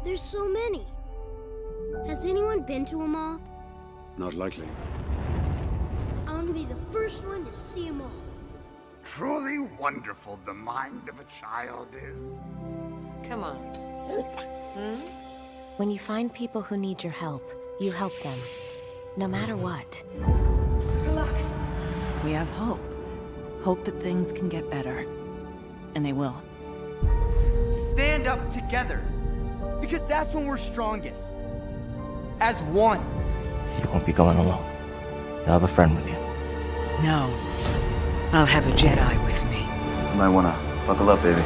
There's so many. Has anyone been to them all? Not likely. I want to be the first one to see them all. Truly wonderful the mind of a child is. Come on. When you find people who need your help, you help them, no matter what. Good luck. We have hope. Hope that things can get better. And they will. Stand up together. Because that's when we're strongest. As one. You won't be going alone. You'll have a friend with you. No. I'll have a Jedi with me. You might wanna buckle up, baby.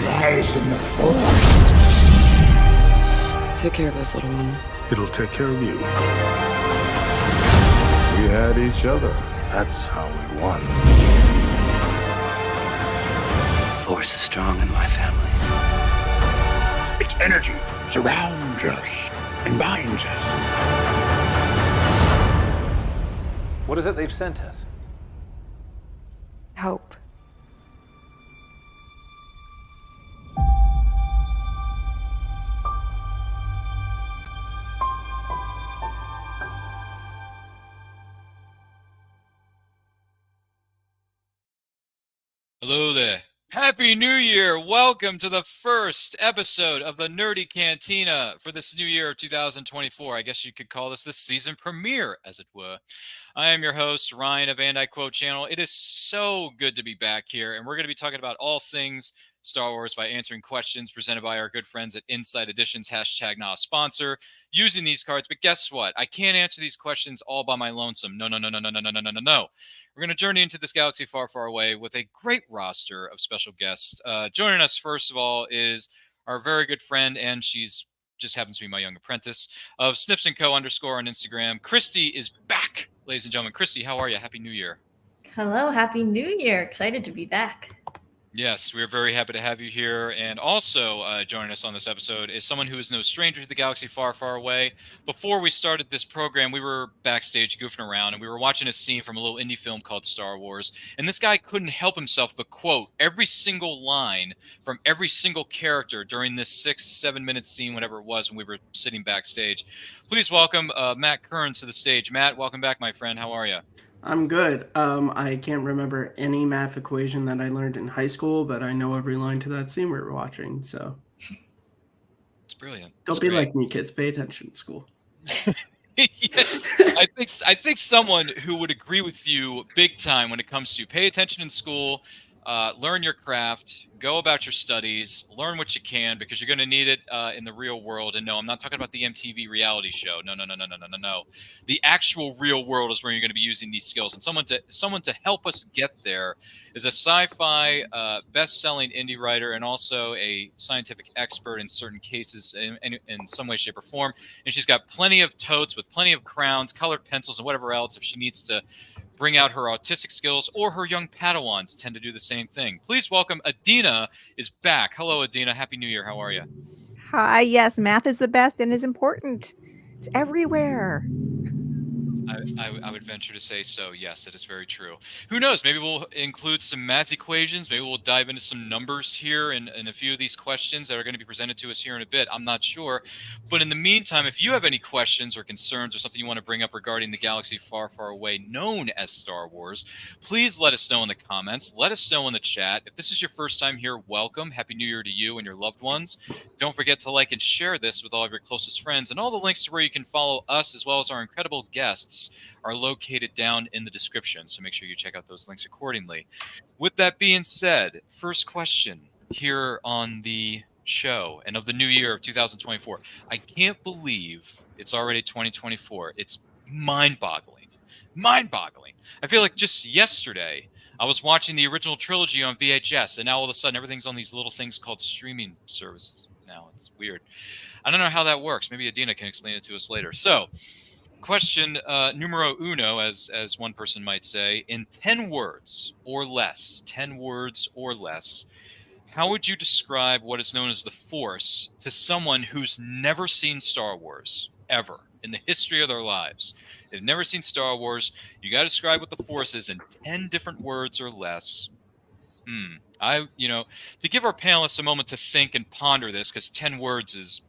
Rise in the Force. Take care of us, little one. It'll take care of you. We had each other. That's how we won. The Force is strong in my family. Its energy surrounds us and binds us. What is it they've sent us? Hope. Hello there. Happy New Year. Welcome to the first episode of the Nerdy Cantina for this new year of 2024. I guess you could call this the season premiere, as it were. I am your host, Ryan of And I Quote Channel. It is so good to be back here, and we're going to be talking about all things Star Wars by answering questions presented by our good friends at Inside Editions, #not a sponsor, using these cards. But guess what? I can't answer these questions all by my lonesome. No. We're going to journey into this galaxy far, far away with a great roster of special guests. Joining us, first of all, is our very good friend, and she's just happens to be my young apprentice, of Snips & Co. _ on Instagram. Christie is back, ladies and gentlemen. Christie, how are you? Happy New Year. Hello, Happy New Year. Excited to be back. Yes, we're very happy to have you here. And also joining us on this episode is someone who is no stranger to the galaxy far, far away. Before we started this program, we were backstage goofing around, and we were watching a scene from a little indie film called Star Wars. And this guy couldn't help himself but quote every single line from every single character during this 6-7 minute scene, whatever it was, when we were sitting backstage. Please welcome Matt Kearns to the stage. Matt, welcome back, my friend. How are you? I'm good. I can't remember any math equation that I learned in high school, but I know every line to that scene we were watching, so. It's brilliant. Don't be like me, kids. Pay attention in school. Yes, I think someone who would agree with you big time when it comes to pay attention in school, learn your craft, go about your studies, learn what you can, because you're going to need it in the real world. And no, I'm not talking about the MTV reality show. No. The actual real world is where you're going to be using these skills. And someone to help us get there is a sci-fi best-selling indie writer and also a scientific expert in certain cases in some way, shape, or form. And she's got plenty of totes with plenty of crowns, colored pencils, and whatever else if she needs to bring out her autistic skills, or her young Padawans tend to do the same thing. Please welcome Adina is back. Hello, Adina. Happy New Year. How are you? Hi. Yes, math is the best and is important. It's everywhere. I would venture to say so. Yes, it is very true. Who knows? Maybe we'll include some math equations. Maybe we'll dive into some numbers here in a few of these questions that are going to be presented to us here in a bit. I'm not sure. But in the meantime, if you have any questions or concerns or something you want to bring up regarding the galaxy far, far away known as Star Wars, please let us know in the comments. Let us know in the chat. If this is your first time here, welcome. Happy New Year to you and your loved ones. Don't forget to like and share this with all of your closest friends. And all the links to where you can follow us as well as our incredible guests are located down in the description, so make sure you check out those links accordingly. With that being said, first question here on the show and of the new year of 2024. I can't believe it's already 2024. It's mind-boggling. Mind-boggling. I feel like just yesterday I was watching the original trilogy on VHS, and now all of a sudden everything's on these little things called streaming services. Now it's weird. I don't know how that works. Maybe Adina can explain it to us later. So, question numero uno, as one person might say, in 10 words or less, how would you describe what is known as the Force to someone who's never seen Star Wars, ever, in the history of their lives? They've never seen Star Wars. You got to describe what the Force is in 10 different words or less. To give our panelists a moment to think and ponder this, because 10 words is,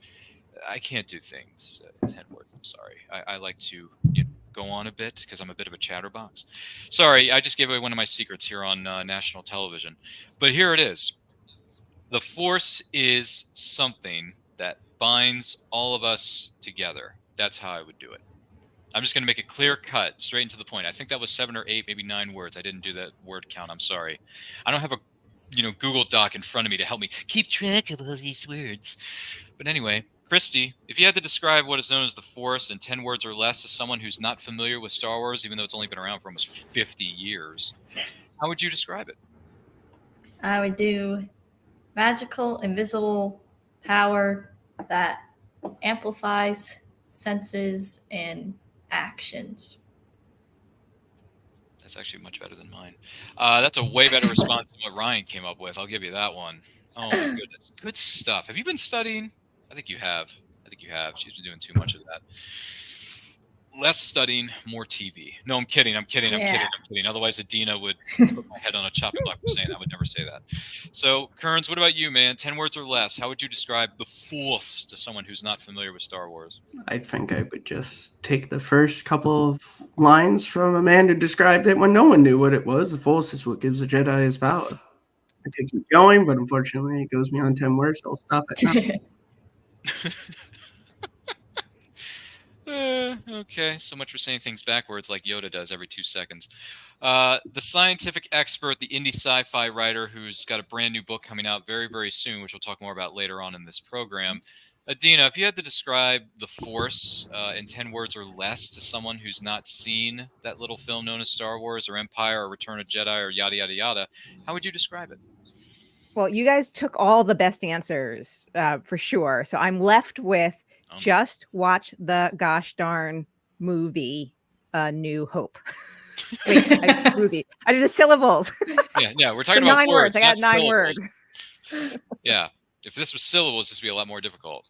I can't do things 10 words. I'm sorry. I like to go on a bit because I'm a bit of a chatterbox. Sorry, I just gave away one of my secrets here on national television. But here it is. The Force is something that binds all of us together. That's how I would do it. I'm just going to make it clear cut, straight into the point. I think that was 7 or 8, maybe 9 words. I didn't do that word count. I'm sorry. I don't have a Google Doc in front of me to help me keep track of all these words. But anyway, Christie, if you had to describe what is known as the Force in 10 words or less to someone who's not familiar with Star Wars, even though it's only been around for almost 50 years, how would you describe it? I would do magical, invisible power that amplifies senses and actions. That's actually much better than mine. That's a way better response than what Ryan came up with. I'll give you that one. Oh my goodness. Good stuff. Have you been studying? I think you have. She's been doing too much of that. Less studying, more TV. No, I'm kidding. I'm kidding. Otherwise, Adina would put my head on a chopping block for saying that. I would never say that. So, Kearns, what about you, man? 10 words or less. How would you describe the Force to someone who's not familiar with Star Wars? I think I would just take the first couple of lines from a man who described it when no one knew what it was. The Force is what gives the Jedi his power. I could keep going, but unfortunately, it goes beyond 10 words, so I'll stop it now. Okay, so much for saying things backwards like Yoda does every 2 seconds. The scientific expert, the indie sci-fi writer who's got a brand new book coming out very, very soon, which we'll talk more about later on in this program. Adina, if you had to describe the Force in 10 words or less to someone who's not seen that little film known as Star Wars or Empire or Return of Jedi or yada, yada, yada, how would you describe it? Well, you guys took all the best answers for sure. So I'm left with just watch the gosh darn movie, New Hope. Wait, movie. I did the syllables. Yeah, we're talking about 9 words. I got 9 syllables. words. Yeah, if this was syllables, this would be a lot more difficult.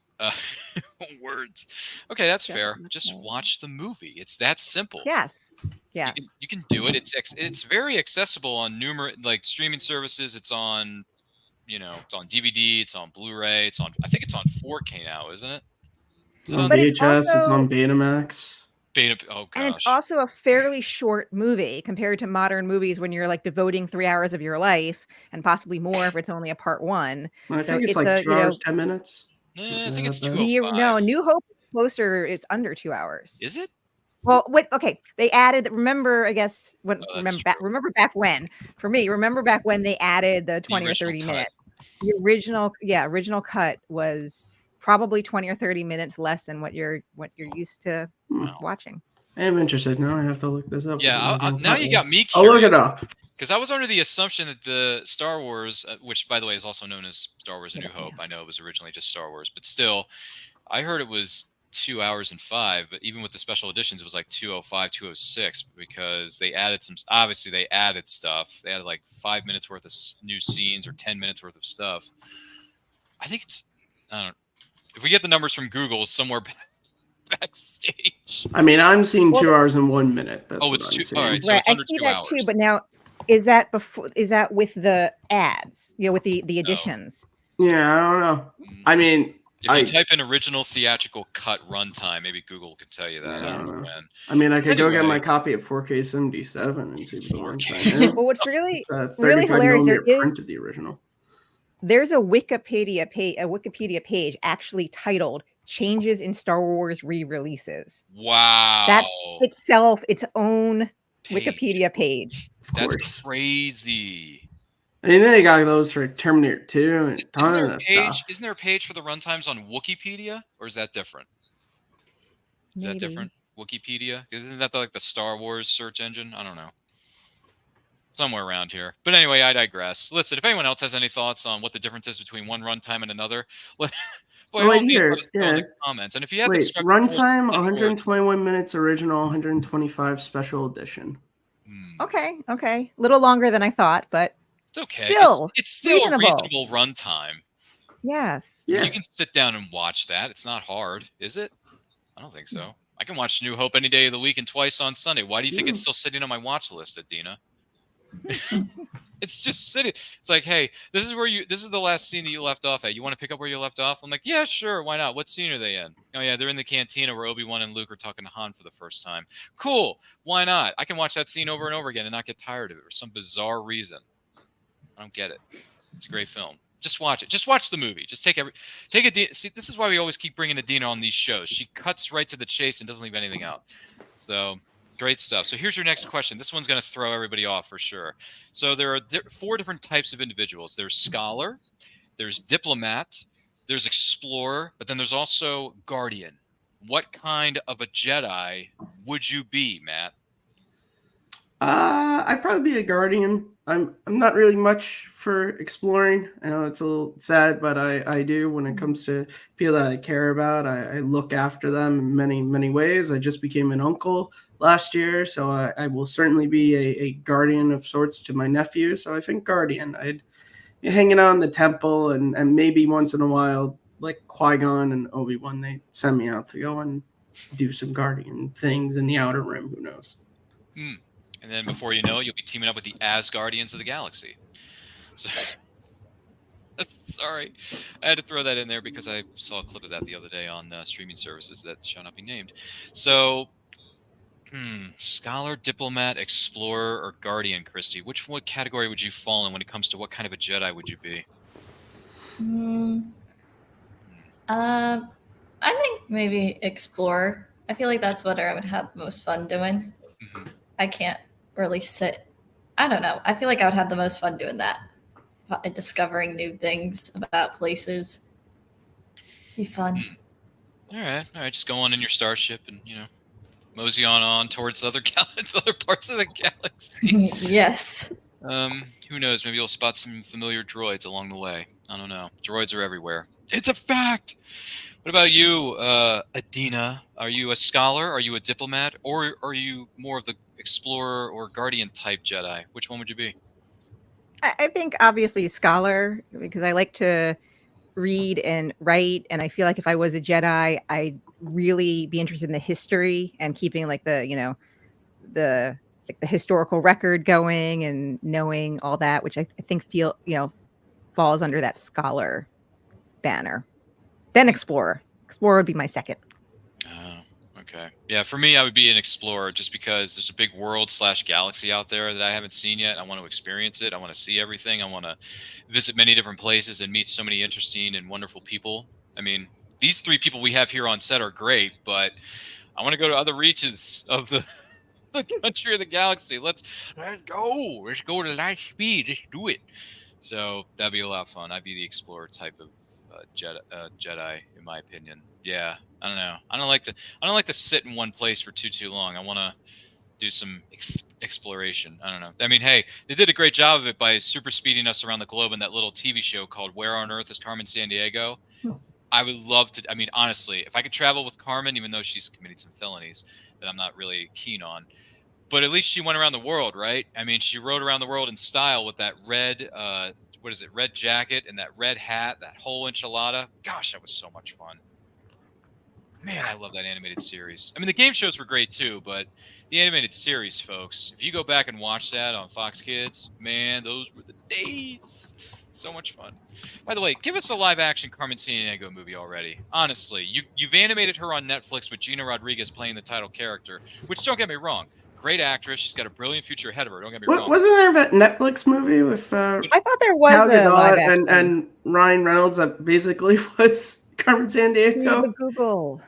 Words. Okay, that's fair. Just watch the movie. It's that simple. Yes. You can do it. It's very accessible on numerous streaming services. It's on, it's on DVD. It's on Blu-ray. I think it's on 4K now, isn't it? It's on VHS. It's on Betamax. Oh gosh. And it's also a fairly short movie compared to modern movies when you're devoting 3 hours of your life and possibly more if it's only a part 1. I think it's like 2 hours, 10 minutes. I think it's 2:05. No, New Hope is closer. It's under 2 hours. Is it? Well, okay. They added. Remember, I guess. Remember back when? For me, remember back when they added the 20 or 30 minutes. The original cut was probably 20 or 30 minutes less than what you're used to watching. I am interested now. I have to look this up. Yeah, now you got me curious. I'll look it up. Because I was under the assumption that the Star Wars, which by the way is also known as Star Wars: A New Hope, I know it was originally just Star Wars, but still, I heard it was 2 hours and 5. But even with the special editions, it was like 2:05, 2:06 because they added some. Obviously, they added stuff. They added like 5 minutes worth of new scenes or 10 minutes worth of stuff. I think it's. I don't know. If we get the numbers from Google somewhere backstage. I mean, I'm seeing 2 hours and 1 minute. That's it's 2. All right, so it's I under see 2 that hours. too, but now is that with the ads? With the additions? Yeah, I don't know. I mean, if you type in original theatrical cut runtime, maybe Google could tell you that. I don't know when. I mean, I could go get my copy of 4K 77 and see what the runtime is. Well, what's really really hilarious there is printed the original. There's a Wikipedia page actually titled "Changes in Star Wars Re-Releases." Wow, that's itself its own Wikipedia page. That's crazy. I mean, then you got those for Terminator 2 and a ton of stuff. Isn't there a page for the runtimes on Wikipedia, or is that different? Is that different? Wikipedia? Isn't that like the Star Wars search engine? I don't know. Somewhere around here. But anyway, I digress. Listen, if anyone else has any thoughts on what the difference is between one runtime and another, let us know in the comments. And if you have runtime, 121 minutes original, 125 special edition. Okay. A little longer than I thought, but it's okay. It's still reasonable. A reasonable runtime. Yes. You can sit down and watch that. It's not hard, is it? I don't think so. I can watch New Hope any day of the week and twice on Sunday. Why do you think it's still sitting on my watch list, Adina? It's just sitting. It's like, hey, this is the last scene that you left off at. You want to pick up where you left off? I'm like, yeah, sure, why not? What scene are they in? Oh yeah, they're in the cantina where Obi-Wan and Luke are talking to Han for the first time. Cool, why not? I can watch that scene over and over again and not get tired of it for some bizarre reason. I don't get it. It's a great film. Just watch it. Just watch the movie. Just take a. See, this is why we always keep bringing Adina on these shows. She cuts right to the chase and doesn't leave anything out. So. Great stuff. So here's your next question. This one's going to throw everybody off for sure. So there are 4 different types of individuals. There's scholar, there's diplomat, there's explorer, but then there's also guardian. What kind of a Jedi would you be, Matt? I'd probably be a guardian. I'm not really much for exploring. I know it's a little sad, but I do when it comes to people that I care about. I look after them in many ways. I just became an uncle last year, so I will certainly be a guardian of sorts to my nephew. So I think guardian. I'd be hanging out in the temple and maybe once in a while, like Qui-Gon and Obi-Wan, they send me out to go and do some guardian things in the Outer Rim. Who knows? And then before you know it, you'll be teaming up with the Asgardians of the Galaxy. So, sorry, I had to throw that in there because I saw a clip of that the other day on streaming services that shall not be named. So, scholar, diplomat, explorer, or guardian, Christy? What category would you fall in when it comes to what kind of a Jedi would you be? I think maybe explorer. I feel like that's what I would have the most fun doing. I can't really sit. I don't know. I feel like I would have the most fun doing that. Discovering new things about places. Be fun. All right. Just go on in your starship and, mosey on towards other parts of the galaxy. Yes. Who knows? Maybe you'll spot some familiar droids along the way. I don't know. Droids are everywhere. It's a fact. What about you, Adina? Are you a scholar? Are you a diplomat? Or are you more of the explorer or guardian type Jedi? Which one would you be? I think obviously scholar, because I like to read and write, and I feel like if I was a Jedi, I'd really be interested in the history and keeping like the historical record going and knowing all that, which I think falls under that scholar banner. Then explorer. Explorer would be my second. Oh, okay. Yeah, for me, I would be an explorer just because there's a big world/galaxy out there that I haven't seen yet. I want to experience it. I want to see everything. I want to visit many different places and meet so many interesting and wonderful people. I mean, these 3 people we have here on set are great, but I want to go to other reaches of the country of the galaxy. Let's go. Let's go to light speed. Let's do it. So that'd be a lot of fun. I'd be the explorer type of Jedi, in my opinion. Yeah, I don't know. I don't like to sit in one place for too long. I want to do some exploration. I don't know. I mean, hey, they did a great job of it by super speeding us around the globe in that little TV show called Where on Earth is Carmen Sandiego? I would love to. I mean, honestly, if I could travel with Carmen, even though she's committed some felonies that I'm not really keen on, but at least she went around the world, right? I mean, she rode around the world in style with that red, red jacket and that red hat, that whole enchilada. Gosh, that was so much fun. Man, I love that animated series. I mean, the game shows were great too, but the animated series, folks, if you go back and watch that on Fox Kids, man, those were the days. So much fun. By the way, give us a live-action Carmen Sandiego movie already. Honestly, you've animated her on Netflix with Gina Rodriguez playing the title character, which, don't get me wrong, great actress. She's got a brilliant future ahead of her. Don't get me wrong. Wasn't there that Netflix movie with I thought there was a live action. and Ryan Reynolds that basically was Carmen Sandiego? Google.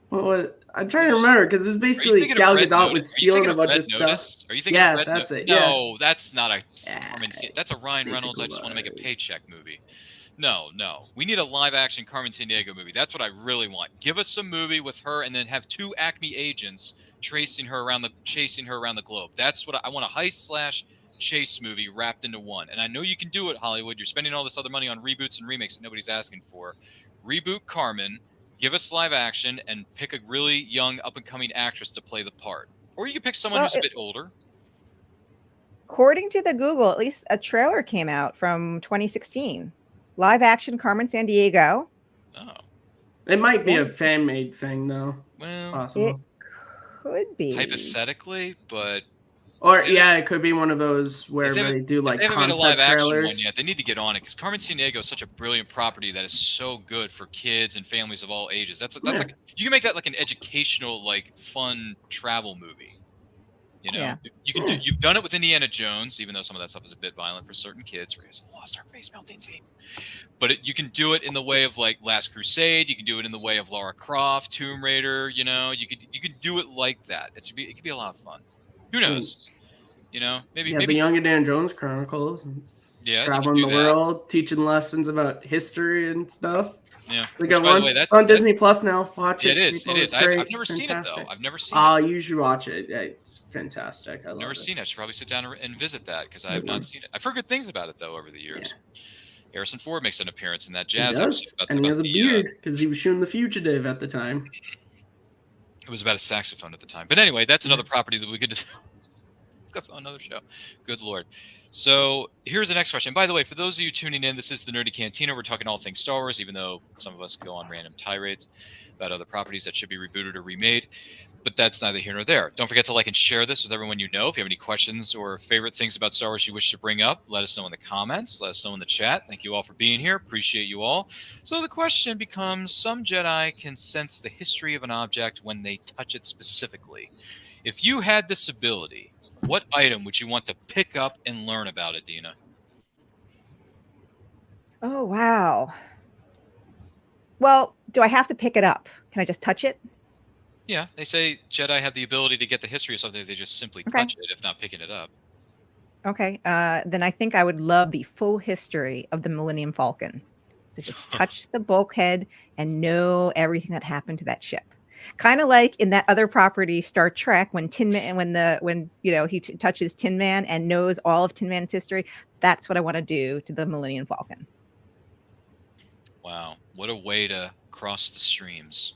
What was it? I'm trying to remember because it was basically Gal Gadot was stealing a bunch of stuff. Are you thinking of Red that's it. No, that's not a Carmen. That's a Ryan Reynolds. I just want to make a paycheck movie. No. We need a live-action Carmen Sandiego movie. That's what I really want. Give us some movie with her, and then have 2 Acme agents chasing her around the globe. That's what I want. A heist/chase movie wrapped into one. And I know you can do it, Hollywood. You're spending all this other money on reboots and remakes that nobody's asking for. Reboot Carmen. Give us live action and pick a really young, up-and-coming actress to play the part. Or you can pick someone who's a bit older. According to the Google, at least a trailer came out from 2016. Live action Carmen Sandiego. Oh. It might be a fan-made thing, though. Well, possible. It could be. Hypothetically, but Or it could be one of those where they do like they haven't made a concept live action trailers. one yet. They need to get on it because Carmen Sandiego is such a brilliant property that is so good for kids and families of all ages. That's like you can make that like an educational, like fun travel movie. You know, you can do. You've done it with Indiana Jones, even though some of that stuff is a bit violent for certain kids. Where he's lost our face melting scene, but you can do it in the way of like Last Crusade. You can do it in the way of Lara Croft, Tomb Raider. You know, you could do it like that. It could be a lot of fun. Who knows? You know, maybe the Young Indiana Jones Chronicles. Traveling the world, teaching lessons about history and stuff. Yeah, they got one on Disney Plus now. Watch it. It is. It is. I've never seen it though. I've never seen it. You should watch it. Yeah, it's fantastic. I love it. Never seen it. I should probably sit down and visit that because I have not seen it. I've heard good things about it though over the years. Yeah. Harrison Ford makes an appearance in that jazz episode. And he has a beard because he was shooting The Fugitive at the time. It was about a saxophone at the time. But anyway, that's another property that we could discuss on another show. Good Lord. So here's the next question. By the way, for those of you tuning in, this is the Nerdy Cantina. We're talking all things Star Wars, even though some of us go on random tirades about other properties that should be rebooted or remade. But that's neither here nor there. Don't forget to like and share this with everyone you know. If you have any questions or favorite things about Star Wars you wish to bring up, let us know in the comments. Let us know in the chat. Thank you all for being here. Appreciate you all. So the question becomes, some Jedi can sense the history of an object when they touch it specifically. If you had this ability, what item would you want to pick up and learn about, Adina? Oh, wow. Well, do I have to pick it up? Can I just touch it? Yeah, they say Jedi have the ability to get the history of something. They just simply touch it, if not picking it up. Okay, then I think I would love the full history of the Millennium Falcon. To just touch the bulkhead and know everything that happened to that ship. Kind of like in that other property, Star Trek, when Tin Man, when he touches Tin Man and knows all of Tin Man's history. That's what I want to do to the Millennium Falcon. Wow, what a way to cross the streams.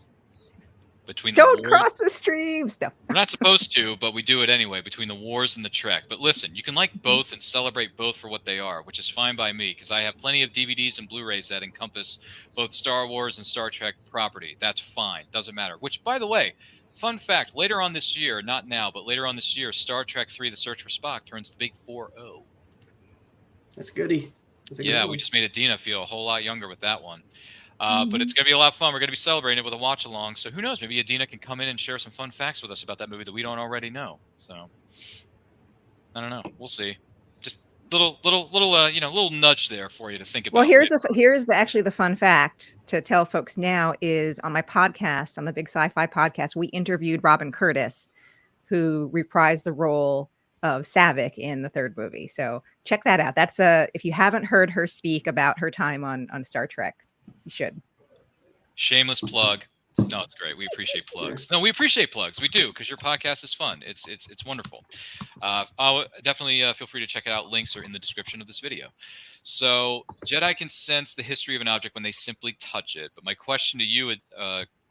Don't cross the streams. No. We're not supposed to, but we do it anyway, between the wars and the Trek. But listen, you can like both and celebrate both for what they are, which is fine by me, because I have plenty of DVDs and Blu-rays that encompass both Star Wars and Star Trek property. That's fine. Doesn't matter. Which, by the way, fun fact, later on this year, not now, but later on this year, Star Trek 3, The Search for Spock turns the big 4-0. That's goody. Yeah, we just made Adina feel a whole lot younger with that one. But it's going to be a lot of fun. We're going to be celebrating it with a watch along. So who knows? Maybe Adina can come in and share some fun facts with us about that movie that we don't already know. So I don't know. We'll see. Just little nudge there for you to think about. Well, here's actually the fun fact to tell folks now is on my podcast, on the Big Sci-Fi podcast, we interviewed Robin Curtis, who reprised the role of Saavik in the third movie. So check that out. That's if you haven't heard her speak about her time on Star Trek, you should. Shameless plug. No, it's great. We appreciate plugs. No, we appreciate plugs. We do, because your podcast is fun. It's wonderful. I'll definitely feel free to check it out. Links are in the description of this video. So Jedi can sense the history of an object when they simply touch it. But my question to you,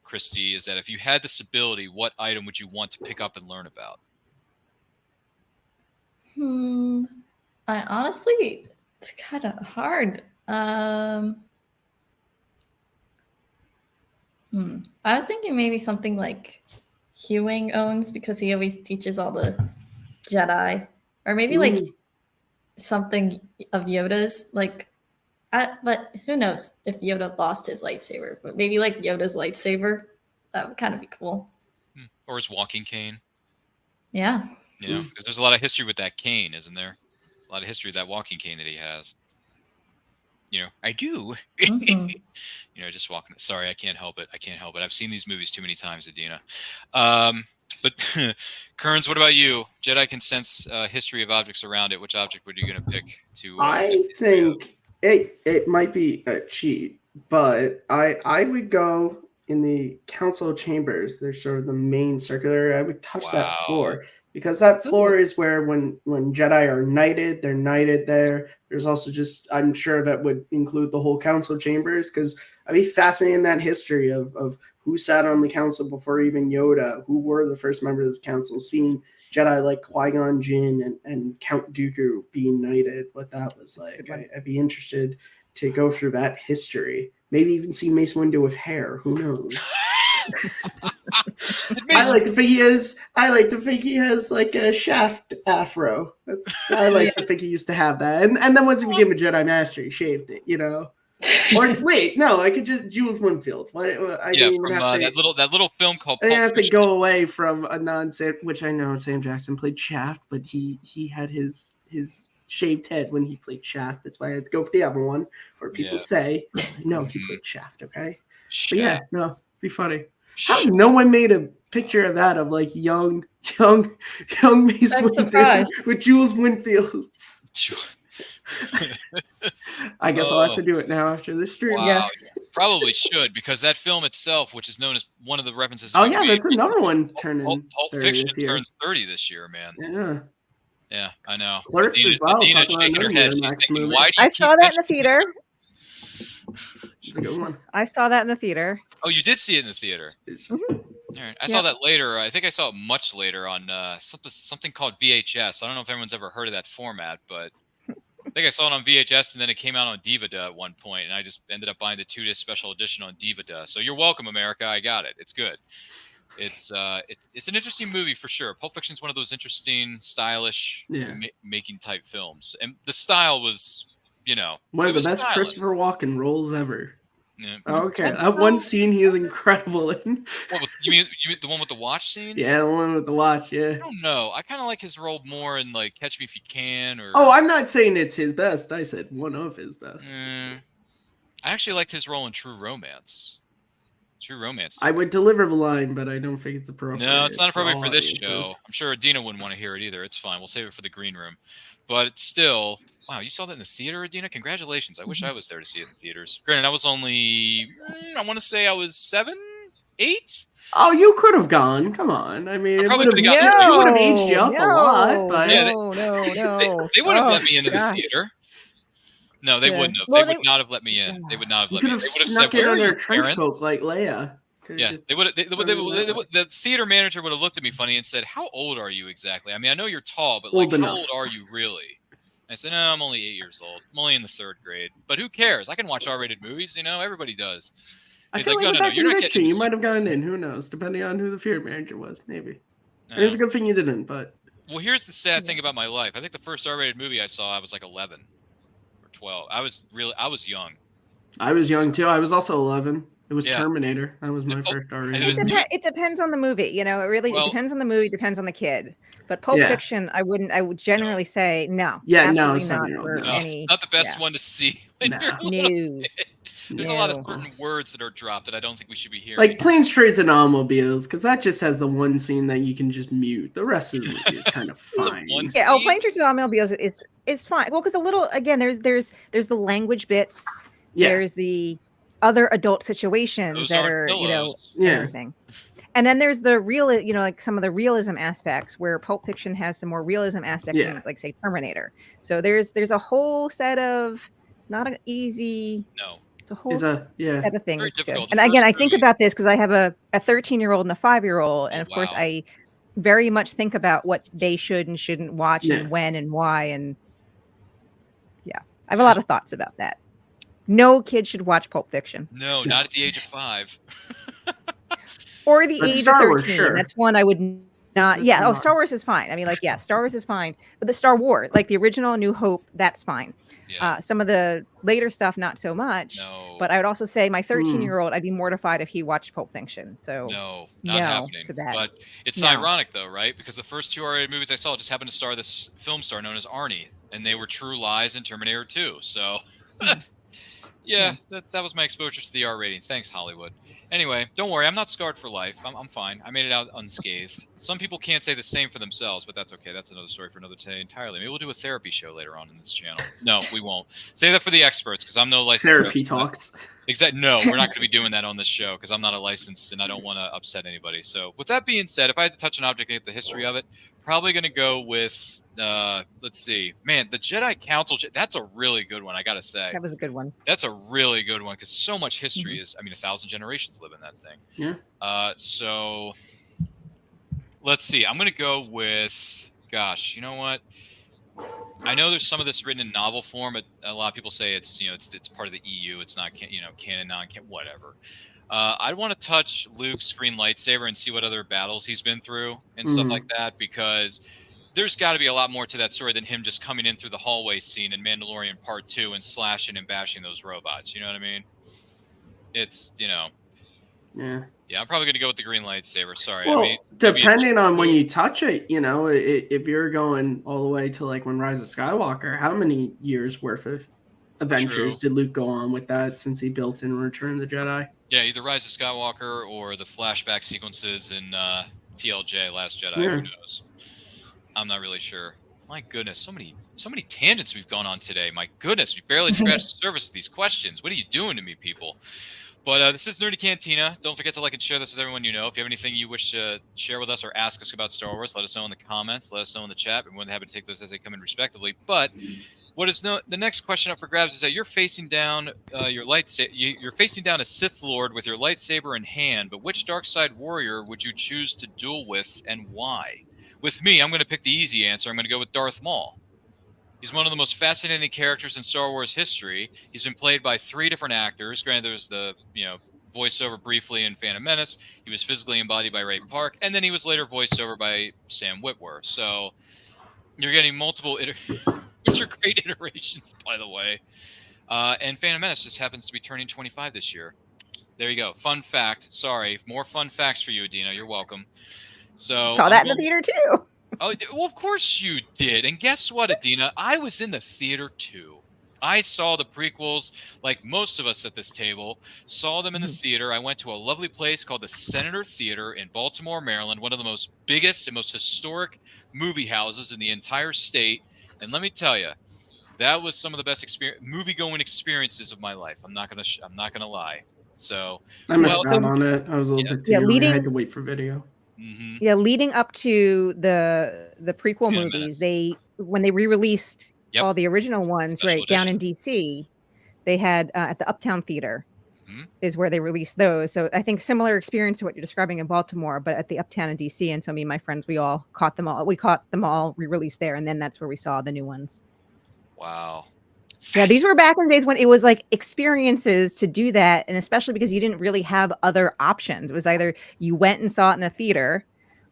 Christy, is that if you had this ability, what item would you want to pick up and learn about? I honestly, it's kind of hard. I was thinking maybe something like Hewing owns, because he always teaches all the Jedi, or maybe like something of Yoda's, like, but who knows if Yoda lost his lightsaber, but maybe like Yoda's lightsaber, that would kind of be cool. Or his walking cane. Yeah. You know, because there's a lot of history with that cane, isn't there? A lot of history with that walking cane that he has. You know, I do. You know, just walking. Sorry, I can't help it. I've seen these movies too many times, Adina. But Kearns, what about you? Jedi can sense history of objects around it. Which object would you going to pick to? I think it might be a cheat, but I would go in the council chambers. They're sort of the main circular. I would touch that floor. Because that floor is where when Jedi are knighted, they're knighted there. There's also just, I'm sure that would include the whole council chambers, because I'd be fascinated in that history of who sat on the council before even Yoda, who were the first members of the council, seeing Jedi like Qui-Gon Jinn and Count Dooku being knighted, what that was like. I'd be interested to go through that history. Maybe even see Mace Windu with hair. Who knows? Did Mace I like to think he has. I like to think he has like a Shaft afro. I like to think he used to have that, and then once he became a Jedi Master, he shaved it. You know. Or wait, no, I could just Jules Winfield. From that little film called. I didn't have to go away from a non-Sam, which I know Sam Jackson played Shaft, but he had his shaved head when he played Shaft. That's why I had to go with the other one, where people say, "No, he played Shaft." Okay, but yeah, no, be funny. How's no one made a picture of that of like young Mace Windu with Jules Winfield's? Sure. I guess I'll have to do it now after this stream. Wow, Yes, probably should, because that film itself, which is known as one of the references. Oh yeah, that's another one turning. Pulp Fiction turns 30 this year, man. Yeah. Yeah, I know. Clerks as well. Adina's shaking her head. She's thinking, why do you I saw that in the theater. It's a good one. I saw that in the theater. Oh, you did see it in the theater. All right. I saw that later. I think I saw it much later on something called VHS. I don't know if everyone's ever heard of that format, but I think I saw it on VHS, and then it came out on DVD at one point, and I just ended up buying the 2-disc special edition on DVD. So you're welcome, America. I got it. It's good. It's an interesting movie for sure. Pulp Fiction is one of those interesting, stylish, making type films, and the style was, one of the best Christopher Walken roles ever. Yeah. Okay, that one scene he is incredible in. You mean the one with the watch scene? Yeah, the one with the watch. Yeah. I don't know. I kind of like his role more in like Catch Me If You Can. Or I'm not saying it's his best. I said one of his best. I actually liked his role in True Romance. True Romance. I would deliver the line, but I don't think it's appropriate. No, it's not appropriate for this show. I'm sure Adina wouldn't want to hear it either. It's fine. We'll save it for the green room. But it's still, wow, you saw that in the theater, Adina? Congratulations. I wish I was there to see it in theaters. Granted, I was only, I want to say I was 7, 8? Oh, you could have gone. Come on. I mean, it would have aged you up a lot. But they would have let me into the theater. No, they wouldn't have. They would not have let me in. They would not have let me in. They would have snuck in under a trench coat like Leia. Yeah, they would. The theater manager would have looked at me funny and said, "How old are you exactly? I mean, I know you're tall, but like, how old are you really?" I said, "No, I'm only 8 years old. I'm only in the 3rd grade. But who cares? I can watch R-rated movies. Everybody does." I feel like with that conviction, you might have gotten in. Who knows? Depending on who the theater manager was, maybe. And it's a good thing you didn't. But here's the sad thing about my life. I think the first R-rated movie I saw, I was like 11. 12. I was young. I was young too. I was also 11. It was Terminator. That was my first R-rated. It depends on the movie. It really depends on the movie. Depends on the kid. But Pulp Fiction, I would generally say no. Yeah, no, it's not the best one to see. No. There's a lot of certain words that are dropped that I don't think we should be hearing. Like Planes, Trains, and Automobiles, because that just has the one scene that you can just mute. The rest of the movie is kind of fine. Planes, Trains, and Automobiles is fine. Well, because a little again, there's the language bits. Yeah. There's the other adult situations that are everything. And then there's the real, like some of the realism aspects where Pulp Fiction has some more realism aspects, in, like say Terminator. So there's a whole set of. It's not an easy. No. It's a whole set of things. And again, I think about this because I have a 13-year-old and a 5-year-old, and of course I very much think about what they should and shouldn't watch and when and why, and I have a lot of thoughts about that. No kid should watch Pulp Fiction. No, not at the age of 5. Or the age of 13. That's one I would not. Star Wars is fine. I mean, Star Wars is fine. But the Star Wars, like the original New Hope, that's fine. Yeah. Some of the later stuff, not so much. No. But I would also say my 13-year-old, I'd be mortified if he watched Pulp Fiction. So not happening. But it's ironic though, right? Because the first 2 R-rated movies I saw just happened to star this film star known as Arnie, and they were True Lies and Terminator 2. So. That was my exposure to the R rating. Thanks, Hollywood. Anyway, don't worry. I'm not scarred for life. I'm fine. I made it out unscathed. Some people can't say the same for themselves, but that's okay. That's another story for another day entirely. Maybe we'll do a therapy show later on in this channel. No, we won't. Say that for the experts, because I'm no licensed therapy talks. Exactly. No, we're not going to be doing that on this show because I'm not a licensed and I don't want to upset anybody. So with that being said, if I had to touch an object and get the history of it, probably going to go with, let's see, man, the Jedi Council. That's a really good one. I got to say. That was a good one. That's a really good one because so much history is, 1,000 generations live in that thing. Yeah. So let's see. I'm going to go with, gosh, you know what? I know there's some of this written in novel form, but a lot of people say it's it's part of the EU. It's not canon, whatever. I'd want to touch Luke's green lightsaber and see what other battles he's been through and stuff like that, because there's got to be a lot more to that story than him just coming in through the hallway scene in Mandalorian Part 2 and slashing and bashing those robots. You know what I mean? It's, Yeah. Yeah, I'm probably going to go with the green lightsaber. Sorry. Well, I mean, depending on when you touch it, if you're going all the way to like when Rise of Skywalker, how many years worth of adventures did Luke go on with that since he built in Return of the Jedi? Yeah, either Rise of Skywalker or the flashback sequences in TLJ, Last Jedi. Yeah. Who knows? I'm not really sure. My goodness, so many tangents we've gone on today. My goodness, we barely scratched the surface of these questions. What are you doing to me, people? But this is Nerdy Cantina. Don't forget to like and share this with everyone you know. If you have anything you wish to share with us or ask us about Star Wars, let us know in the comments. Let us know in the chat. We're more than happy to take those as they come in respectively. But the next question up for grabs is that you're facing down your lightsaber. You're facing down a Sith Lord with your lightsaber in hand. But which dark side warrior would you choose to duel with, and why? With me, I'm going to pick the easy answer. I'm going to go with Darth Maul. He's one of the most fascinating characters in Star Wars history. He's been played by 3 different actors. Granted, there was the voiceover briefly in Phantom Menace. He was physically embodied by Ray Park, and then he was later voiced over by Sam Witwer. So you're getting multiple, which are great iterations, by the way. And Phantom Menace just happens to be turning 25 this year. There you go. Fun fact. Sorry, more fun facts for you, Adina. You're welcome. So saw that in the theater too. Oh, well, of course you did. And guess what, Adina? I was in the theater too. I saw the prequels, like most of us at this table, saw them in the theater. I went to a lovely place called the Senator Theater in Baltimore, Maryland, one of the most biggest and most historic movie houses in the entire state. And let me tell you, that was some of the best movie-going experiences of my life. I'm not gonna lie. So I missed out on it. I was a little bit too young. I had to wait for video. Mm-hmm. Yeah, leading up to the prequel movies, when they re-released all the original ones, Special down in DC, they had at the Uptown Theater is where they released those. So I think similar experience to what you're describing in Baltimore, but at the Uptown in DC. And so me and my friends, we all caught them all. We caught them all re-released there, and then that's where we saw the new ones. Wow. Yeah, these were back in the days when it was like experiences to do that, and especially because you didn't really have other options. It was either you went and saw it in the theater,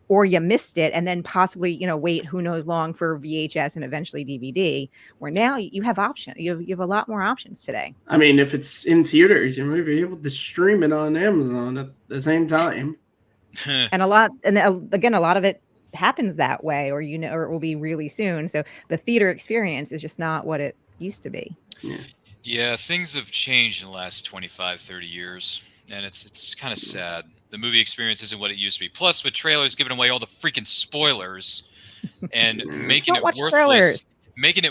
or you missed it, and then possibly wait who knows long for VHS and eventually DVD. Where now you have options. You have a lot more options today. I mean, if it's in theaters, you might be able to stream it on Amazon at the same time. And a lot of it happens that way, or or it will be really soon. So the theater experience is just not what it used to be. Yeah, things have changed in the last 25, 30 years, and it's kind of sad. The movie experience isn't what it used to be. Plus, with trailers giving away all the freaking spoilers and making it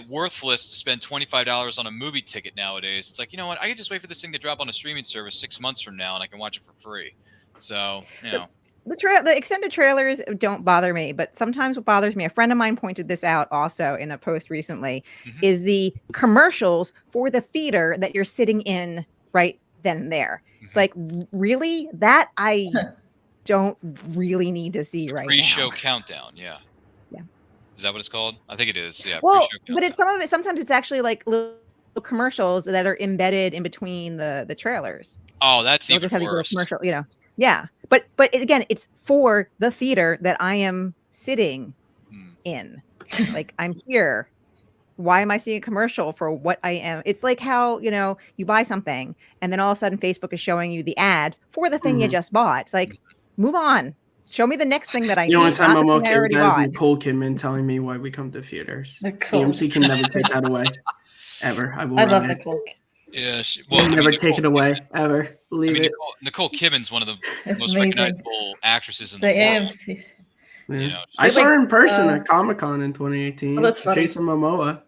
worthless to spend $25 on a movie ticket nowadays. It's like, you know what? I can just wait for this thing to drop on a streaming service 6 months from now, and I can watch it for free. So, The extended trailers don't bother me, but sometimes what bothers me, a friend of mine pointed this out also in a post recently, is the commercials for the theater that you're sitting in right then and there. It's like, really? That I don't really need to see right now. Pre-show countdown, yeah. Is that what it's called? I think it is, yeah. Well, but it's sometimes it's actually like little commercials that are embedded in between the trailers. Oh, that's even just have worse. These little commercial, Yeah, but again, it's for the theater that I am sitting in. Like, I'm here. Why am I seeing a commercial for what I am? It's like how, you buy something and then all of a sudden Facebook is showing you the ads for the thing you just bought. It's like, move on. Show me the next thing that I need. The only time I'm okay with that is bought. Nicole Kidman telling me why we come to theaters. AMC can never take that away. Ever. I love Nicole. Yeah, never take it away ever. Believe it. Nicole Kidman's one of the most recognizable actresses in the world. AMC. Yeah. I saw her in person at Comic-Con in 2018. Oh, that's funny. Jason Momoa.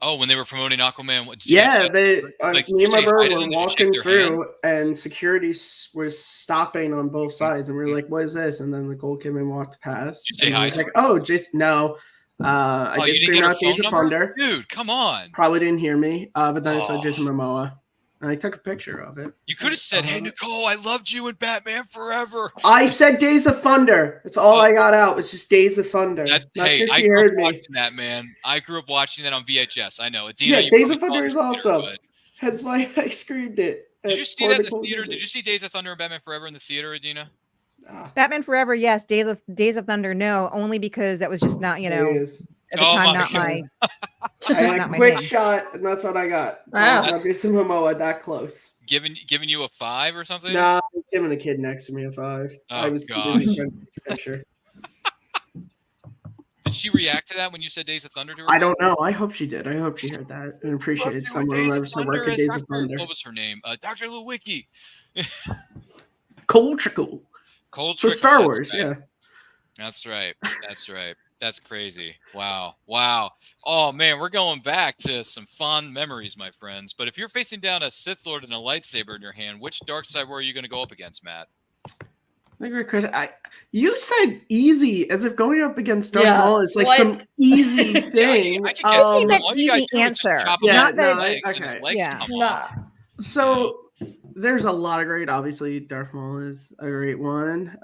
Oh, when they were promoting Aquaman. Me and my brother were walking through, and security was stopping on both sides, and we were like, "What is this?" And then Nicole Kidman walked past. Did you say hi? Was like, "Oh, Jason, no." I did scream out Days of Thunder. Dude, come on. Probably didn't hear me, but then I saw Jason Momoa, and I took a picture of it. You could have said, "Hey, Nicole, I loved you in Batman Forever." I said Days of Thunder. That's all I got out was just Days of Thunder. I grew up watching that, man. I grew up watching that on VHS. I know. Adina, Days of Thunder is awesome. Hence why I screamed it. Did you see that in the theater? Did you see Days of Thunder and Batman Forever in the theater, Adina? Batman Forever, yes. Days of Thunder, no. Only because that was just not, at the time, not my. I had a not my quick thing. shot, and that's what I got. Wow. Jason Momoa that close. Giving you a 5 or something? Nah, I was giving the kid next to me a 5. I was too busy trying to take a picture. Did she react to that when you said Days of Thunder to her? I don't know. I hope she did. I hope she heard that and appreciated someone who loves to work at Days of Thunder. What was her name? Dr. Lewicki. Cool Trickle. So Star Wars, right. yeah. That's right. That's right. That's crazy. Wow. Oh man, we're going back to some fond memories, my friends. But if you're facing down a Sith Lord and a lightsaber in your hand, which dark side war are you going to go up against, Matt? You said easy as if going up against Darth Maul is like some easy thing. Easy answer. So there's a lot of great. Obviously, Darth Maul is a great one.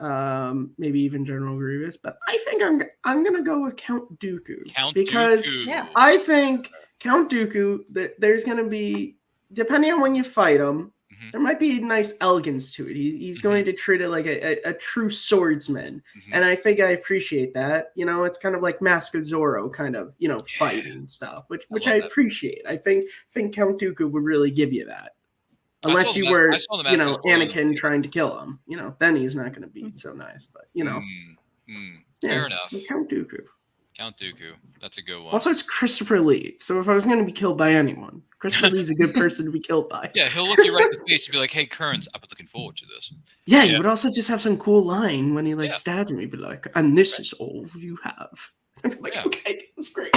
Maybe even General Grievous, but I think I'm gonna go with Count Dooku because I think Count Dooku. There's gonna be, depending on when you fight him, there might be a nice elegance to it. He's going to treat it like a true swordsman, and I think I appreciate that. It's kind of like Mask of Zorro kind of fighting stuff, which I appreciate. I think Count Dooku would really give you that. Unless you were, Anakin trying to kill him, then he's not going to be so nice. But fair enough. So Count Dooku. Count Dooku, that's a good one. Also, it's Christopher Lee. So if I was going to be killed by anyone, Christopher Lee's a good person to be killed by. Yeah, he'll look you right in the face and be like, "Hey, Kearns, I've been looking forward to this." Yeah, he would also just have some cool line when he stabs me, be like, "And this is all you have." I'm like, okay, that's great.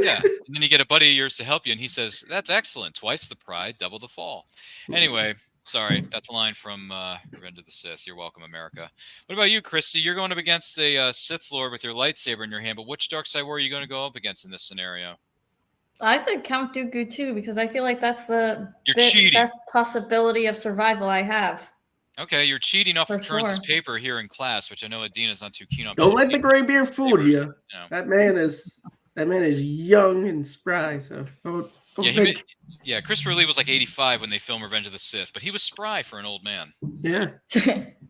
Yeah, and then you get a buddy of yours to help you, and he says, "That's excellent. Twice the pride, double the fall." Anyway, sorry, that's a line from Revenge of the Sith. You're welcome, America. What about you, Christy? You're going up against a Sith Lord with your lightsaber in your hand, but which dark side war are you going to go up against in this scenario? I said Count Dooku too because I feel like that's the cheating. Best possibility of survival I have. Okay, you're cheating off of Kearns' paper here in class, which I know Adina's not too keen on. Don't let the gray beard fool you. That man is young and spry. So don't think. Christopher Lee was like 85 when they filmed Revenge of the Sith, but he was spry for an old man. Yeah.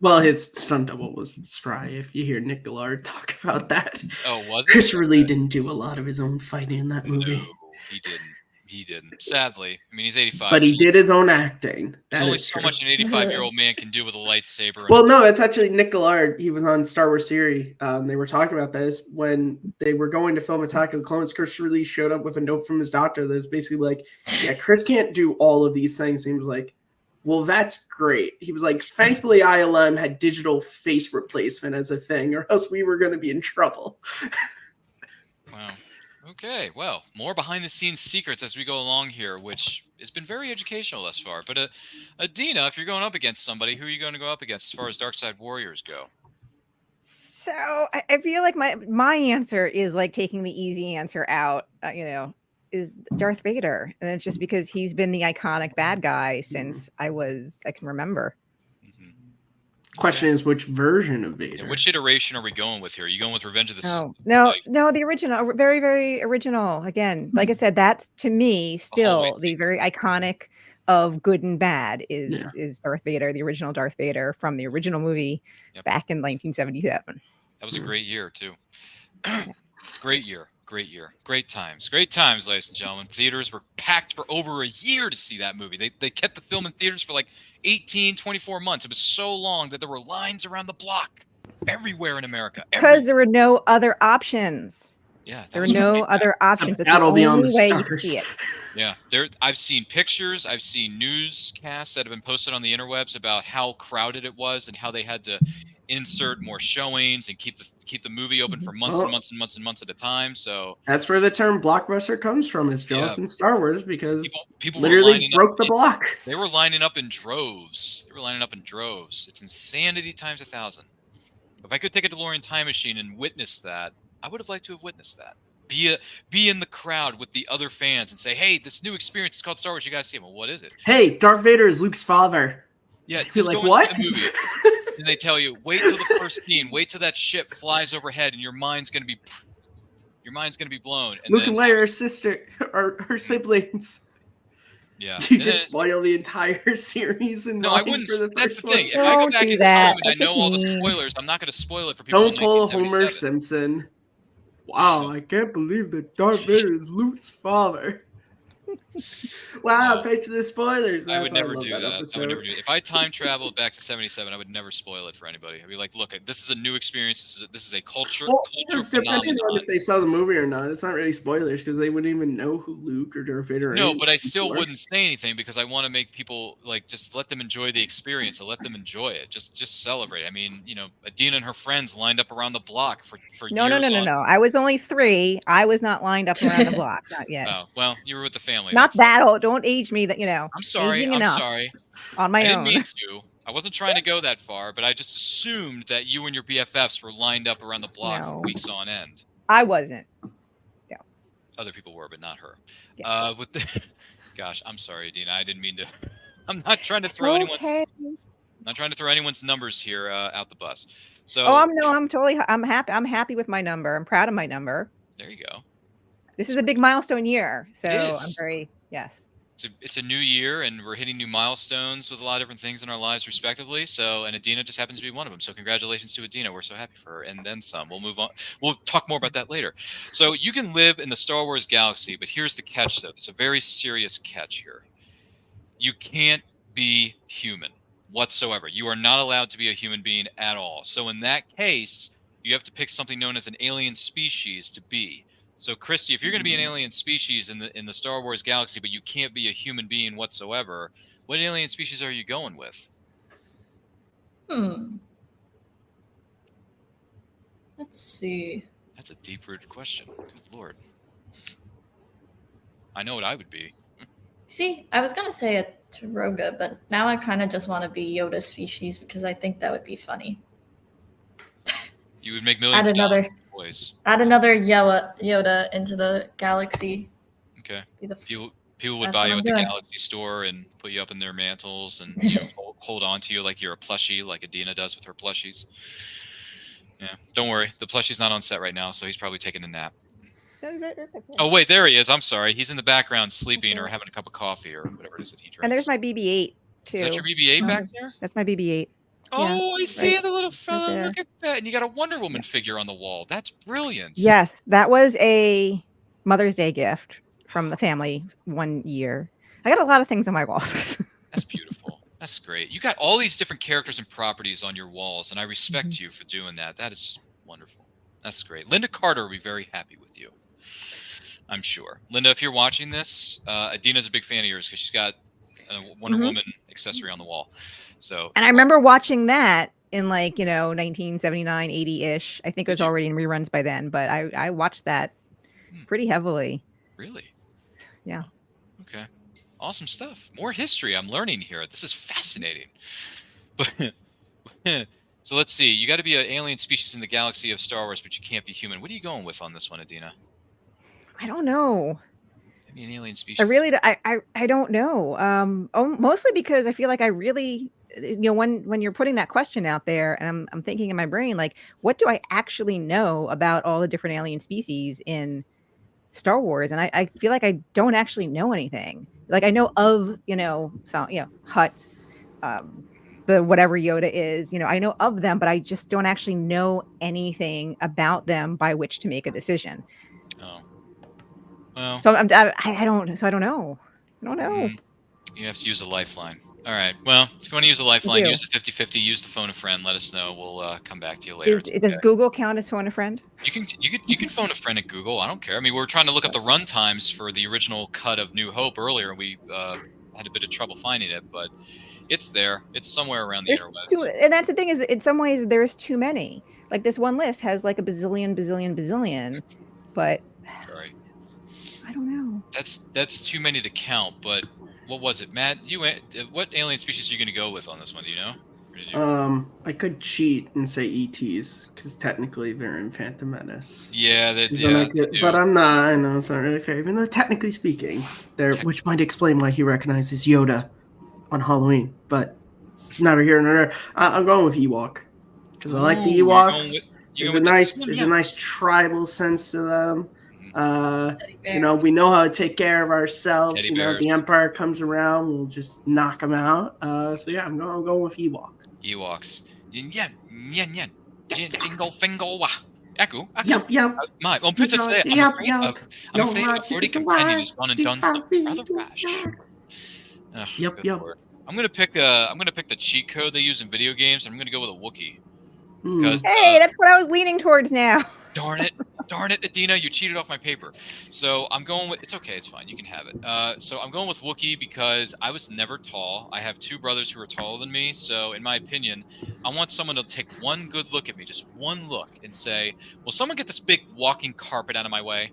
Well, his stunt double was spry. If you hear Nick Gillard talk about that. Oh, was it? Christopher Lee didn't do a lot of his own fighting in that movie. No, he didn't. He didn't. Sadly. I mean, he's 85. But he did his own acting. There's only so much an 85-year-old man can do with a lightsaber. Well, no, it's actually Nick Gillard. He was on Star Wars Theory. They were talking about this when they were going to film Attack of the Clones. Christopher Lee showed up with a note from his doctor that's basically like, yeah, Chris can't do all of these things. And he was like, well, that's great. He was like, thankfully ILM had digital face replacement as a thing, or else we were going to be in trouble. Wow. Okay, well, more behind-the-scenes secrets as we go along here, which has been very educational thus far. But Adina, if you're going up against somebody, who are you going to go up against as far as Dark Side Warriors go? So I feel like my answer is like taking the easy answer out, is Darth Vader. And it's just because he's been the iconic bad guy since I can remember. Question is, which version of Vader? Yeah, which iteration are we going with here? Are you going with Revenge of the Sith? No, the original, very, very original. Again, like I said, that's to me still the very iconic of good and bad is Darth Vader, the original Darth Vader from the original movie back in 1977. That was a great year too. Great year. Great times, ladies and gentlemen. Theaters were packed for over a year to see that movie. They kept the film in theaters for like 24 months. It was so long that there were lines around the block everywhere in America. Because there were no other options. Yeah, there were no other options. It's the only way you could see it. Yeah, I've seen pictures. I've seen newscasts that have been posted on the interwebs about how crowded it was and how they had to insert more showings and keep the movie open for months and months and months and months at a time. So that's where the term blockbuster comes from, is just in Star Wars, because people literally broke the block. They were lining up in droves. It's insanity times 1,000. If I could take a DeLorean time machine and witness that, I would have liked to have witnessed that. Be in the crowd with the other fans and say, "Hey, this new experience is called Star Wars. You guys see it? Well, what is it?" Hey, Darth Vader is Luke's father. Yeah, just like, what? The movie, and they tell you, wait till the first scene, wait till that ship flies overhead, and your mind's gonna be blown. And Luke and Leia are sister, or her siblings. Yeah. You just spoil the entire series and No, I wouldn't. for the That's the first thing. one. If I go Don't back do in that. time and I That's know just all the mean. spoilers, I'm not going to spoil it for people. Don't in pull a Homer 1977. Simpson. Wow, I can't believe that Darth Vader is Luke's father. Wow, thanks to the spoilers. I would never love do that. I would never do it. If I time traveled back to 77, I would never spoil it for anybody. I'd be like, look, this is a new experience. This is a culture Depending phenomenon. on if they saw the movie or not, it's not really spoilers because they wouldn't even know who Luke or Darth Vader are. No, but I still wouldn't say anything because I want to make people like just let them enjoy the experience and let them enjoy it. Just celebrate. I mean, Adina and her friends lined up around the block for No. years. No. I was only 3. I was not lined up around the block. Not yet. Oh, well, you were with the family. Not that old. Don't age me. That I'm sorry. aging I'm enough sorry. On my I didn't own. mean to. I wasn't trying to go that far, but I just assumed that you and your BFFs were lined up around the block for weeks on end. I wasn't. Yeah. Other people were, but not her. Yeah. Gosh, I'm sorry, Adina. I didn't mean to. I'm not trying to throw anyone. I'm not trying to throw anyone's numbers here out the bus. So. Oh, I'm happy. I'm happy with my number. I'm proud of my number. There you go. This is a big milestone year, so It is. I'm very yes. It's a new year, and we're hitting new milestones with a lot of different things in our lives, respectively. So, and Adina just happens to be one of them. So, congratulations to Adina. We're so happy for her, and then some. We'll move on. We'll talk more about that later. So, you can live in the Star Wars galaxy, but here's the catch, though. It's a very serious catch here. You can't be human whatsoever. You are not allowed to be a human being at all. So, in that case, you have to pick something known as an alien species to be. So, Christy, if you're going to be an alien species in the Star Wars galaxy, but you can't be a human being whatsoever, what alien species are you going with? Let's see. That's a deep-rooted question. Good Lord. I know what I would be. See, I was gonna say a Taroga, but now I kind of just want to be Yoda species because I think that would be funny. You would make millions of dollars with toys. Add another Yoda into the galaxy. Okay. People would buy you at the Galaxy store and put you up in their mantles and hold on to you like you're a plushie, like Adina does with her plushies. Yeah. Don't worry. The plushie's not on set right now, so he's probably taking a nap. Oh, wait. There he is. I'm sorry. He's in the background sleeping or having a cup of coffee or whatever it is that he drinks. And there's my BB-8, too. Is that your BB-8 back there? That's my BB-8. Oh, I see the little Right fella. there. Look at that. And you got a Wonder Woman figure on the wall. That's brilliant. Yes, that was a Mother's Day gift from the family one year. I got a lot of things on my walls. That's beautiful. That's great. You got all these different characters and properties on your walls, and I respect you for doing that. That is just wonderful. That's great. Linda Carter will be very happy with you, I'm sure. Linda, if you're watching this, Adina's a big fan of yours because she's got a Wonder Woman accessory on the wall. So, And I remember watching that in 1979, 80-ish. I think it was already in reruns by then, but I watched that pretty heavily. Really? Yeah. Okay. Awesome stuff. More history I'm learning here. This is fascinating. But so let's see. You got to be an alien species in the galaxy of Star Wars, but you can't be human. What are you going with on this one, Adina? I don't know. Maybe an alien species. I don't know. Mostly because I feel like I really, when you're putting that question out there, and I'm thinking in my brain, like, what do I actually know about all the different alien species in Star Wars? And I feel like I don't actually know anything. Like I know of, some, Hutts, the whatever Yoda is, I know of them, but I just don't actually know anything about them by which to make a decision. Oh. Well. So I don't know. I don't know. You have to use a lifeline. All right. Well, if you want to use a lifeline, use the 50-50, use the phone a friend. Let us know. We'll come back to you later. Does Google count as phone a friend? You can phone a friend at Google. I don't care. I mean, we were trying to look up the run times for the original cut of New Hope earlier, and we had a bit of trouble finding it, but it's there. It's somewhere around the interwebs. And that's the thing is, in some ways, there's too many. Like this one list has like a bazillion, but Sorry. I don't know. That's too many to count. But what was it, Matt? What alien species are you going to go with on this one? Do you know? Or did you... I could cheat and say ETs because technically they're in Phantom Menace. Yeah, but I'm not. I know it's not really fair. Even though technically speaking, which might explain why he recognizes Yoda on Halloween, but it's neither here nor there. I'm going with Ewok because I like the Ewoks. There's a nice tribal sense to them. You know, we know how to take care of ourselves. Teddy you know, bears. the Empire comes around, we'll just knock them out. So yeah, I'm going with Ewok. Ewoks. Yin yen, yen yen. Jingle fingle wah. Echo. Yep. My Princess Leia, I'm afraid a 40 companion has gone and done something rather rash. Yep. I'm gonna pick the cheat code they use in video games. I'm gonna go with a Wookiee. Hey, that's what I was leaning towards now. Darn it, Adina, you cheated off my paper. So I'm going with, it's okay, it's fine, you can have it. So I'm going with Wookiee because I was never tall. I have 2 brothers who are taller than me, so in my opinion, I want someone to take one good look at me, just one look, and say, will someone get this big walking carpet out of my way?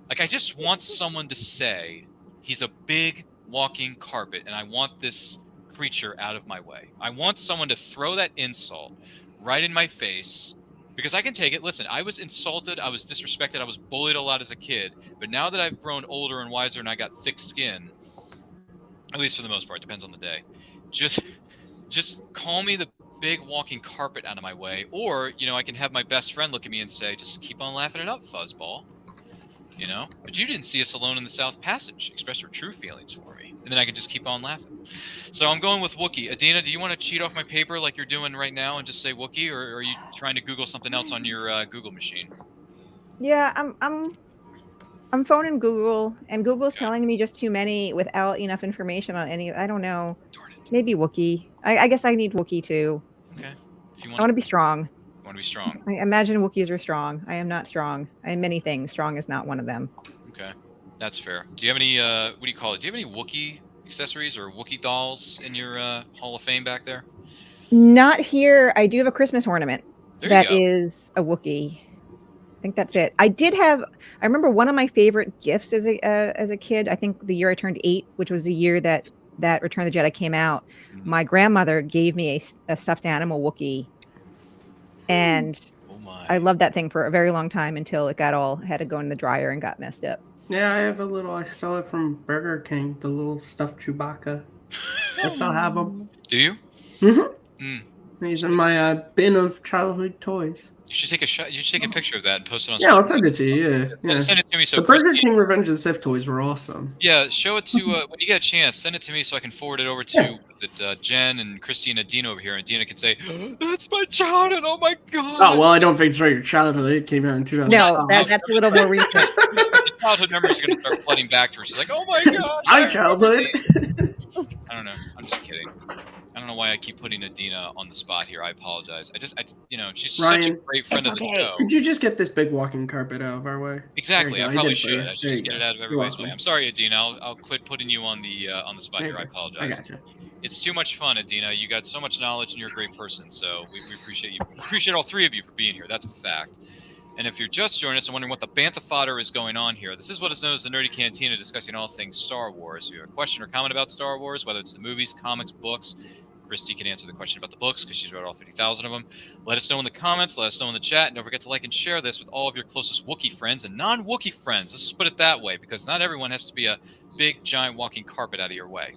Like, I just want someone to say, he's a big walking carpet, and I want this creature out of my way. I want someone to throw that insult right in my face, because I can take it. Listen, I was insulted, I was disrespected, I was bullied a lot as a kid, but now that I've grown older and wiser and I got thick skin, at least for the most part, depends on the day, just call me the big walking carpet out of my way, or, you know, I can have my best friend look at me and say, just keep on laughing it up, fuzzball. You know? But you didn't see us alone in the South Passage. Express your true feelings for me. And then I can just keep on laughing. So I'm going with Wookiee. Adina, do you want to cheat off my paper like you're doing right now and just say Wookiee, or are you trying to Google something else on your Google machine? Yeah, I'm phoning Google, and Google's telling me just too many without enough information on any. I don't know. Maybe Wookiee. I guess I need Wookiee too. Okay. If you I want to be strong. You want to be strong. I imagine Wookiees are strong. I am not strong. I am many things. Strong is not one of them. Okay. That's fair. Do you have any, what do you call it? Do you have any Wookiee accessories or Wookiee dolls in your Hall of Fame back there? Not here. I do have a Christmas ornament that is a Wookiee. I think that's it. I remember one of my favorite gifts as a kid, I think the year I turned 8, which was the year that Return of the Jedi came out. My grandmother gave me a stuffed animal Wookiee. And I loved that thing for a very long time until it had to go in the dryer and got messed up. Yeah, I saw it from Burger King, the little stuffed Chewbacca. I still have them. Do you? Mm-hmm. He's in my bin of childhood toys. You should take a shot. You should take a picture of that and post it on. Yeah, I'll send it to you. Yeah. Send it to me. So the Burger King Revenge of the Sith toys were awesome. Yeah, show it to when you get a chance. Send it to me so I can forward it over to Jen and Christie and Adina over here, and Adina can say, "That's my childhood! Oh my god!" Oh well, I don't think it's right. Your childhood. It came out in 2000. No, that's a little more recent. The childhood memories are going to start flooding back to her. She's like, "Oh my god!" My childhood. I don't know. I'm just kidding. I don't know why I keep putting Adina on the spot here. I apologize. She's Ryan, such a great friend of the show. Could you just get this big walking carpet out of our way? Exactly. I probably should. I should just get it out of everybody's way. I'm sorry, Adina. I'll quit putting you on the spot here. I apologize. I gotcha. It's too much fun, Adina. You got so much knowledge and you're a great person. So we appreciate you. We appreciate all 3 of you for being here. That's a fact. And if you're just joining us and wondering what the bantha fodder is going on here, this is what is known as the Nerdy Cantina, discussing all things Star Wars. If you have a question or comment about Star Wars, whether it's the movies, comics, books, Christy can answer the question about the books because she's read all 50,000 of them. Let us know in the comments. Let us know in the chat. And don't forget to like and share this with all of your closest Wookiee friends and non-Wookiee friends. Let's just put it that way, because not everyone has to be a big, giant walking carpet out of your way.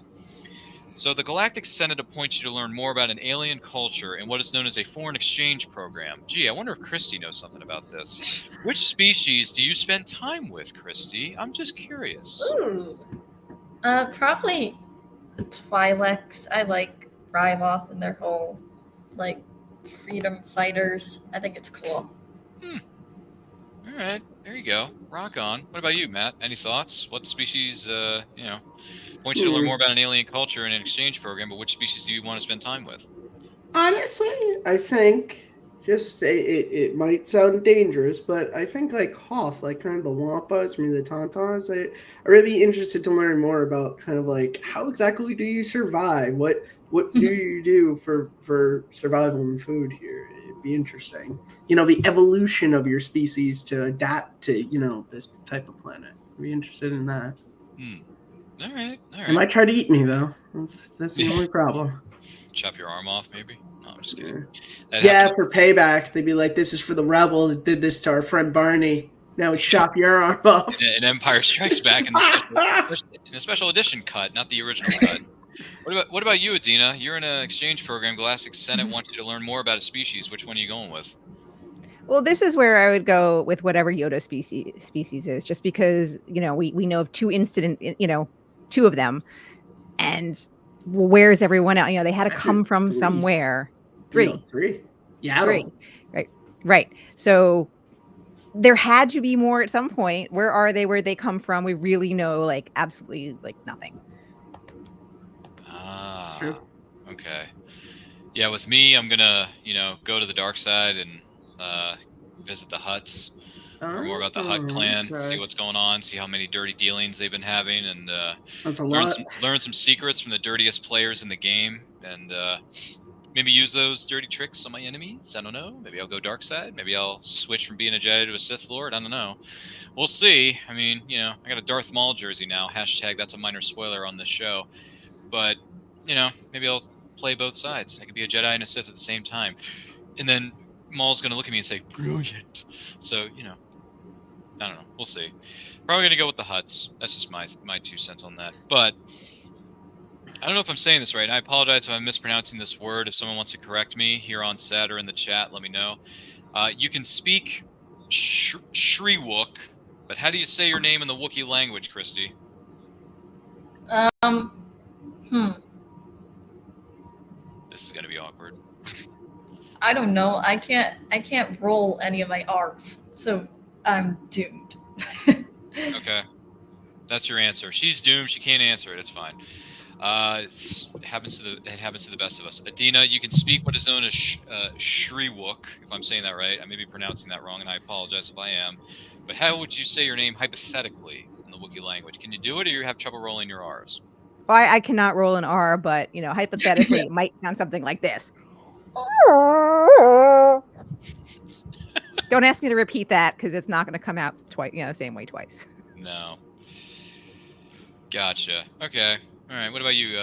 So the Galactic Senate appoints you to learn more about an alien culture and what is known as a foreign exchange program. Gee, I wonder if Christy knows something about this. Which species do you spend time with, Christy? I'm just curious. Ooh. Probably Twi'leks. I like Ryloth and their whole freedom fighters. I think it's cool. All right, there you go. Rock on. What about you, Matt? Any thoughts? What species, point you to learn more about an alien culture and an exchange program, but which species do you want to spend time with? Honestly, I think it might sound dangerous, but I think Hoth, kind of the Wampas, maybe the Tauntauns, I'd really be interested to learn more about kind of how exactly do you survive? What do you do for survival and food here? It'd be interesting. The evolution of your species to adapt to, this type of planet. I'd be interested in that. All right. They might try to eat me, though. That's the only problem. Chop your arm off, maybe? No, I'm just kidding. Yeah, for payback. They'd be like, this is for the rebel that did this to our friend Barney. Now we chop your arm off. In Empire Strikes Back in the special edition cut, not the original cut. What about you, Adina? You're in an exchange program. Galactic Senate wants you to learn more about a species. Which one are you going with? Well, this is where I would go with whatever Yoda species is, just because we know of two of them, and where's everyone else? They had to come from somewhere. Three. Yeah. Three. Right. So there had to be more at some point. Where are they? Where'd they come from? We really know absolutely nothing. Ah. True. Okay. Yeah, with me, I'm gonna go to the dark side and visit the Hutts. Learn more about the Hutt clan, see what's going on, see how many dirty dealings they've been having, and that's a lot. Learn some secrets from the dirtiest players in the game, and maybe use those dirty tricks on my enemies. I don't know. Maybe I'll go dark side. Maybe I'll switch from being a Jedi to a Sith Lord. I don't know. We'll see. I mean, I got a Darth Maul jersey now. # that's a minor spoiler on this show. But, maybe I'll play both sides. I could be a Jedi and a Sith at the same time. And then Maul's going to look at me and say, brilliant. So, I don't know. We'll see. Probably going to go with the Hutts. That's just my 2 cents on that. But I don't know if I'm saying this right. I apologize if I'm mispronouncing this word. If someone wants to correct me here on set or in the chat, let me know. You can speak Shriwook, but how do you say your name in the Wookiee language, Christy? This is going to be awkward. I don't know. I can't roll any of my R's, so I'm doomed. Okay. That's your answer. She's doomed. She can't answer it. It's fine. It happens to the best of us. Adina, you can speak what is known as Shriwook, if I'm saying that right. I may be pronouncing that wrong, and I apologize if I am. But how would you say your name hypothetically in the Wookiee language? Can you do it, or you have trouble rolling your R's? Well, I cannot roll an R, but hypothetically, it might sound something like this. Don't ask me to repeat that because it's not going to come out twice, the same way twice. No. Gotcha. Okay. All right. What about you?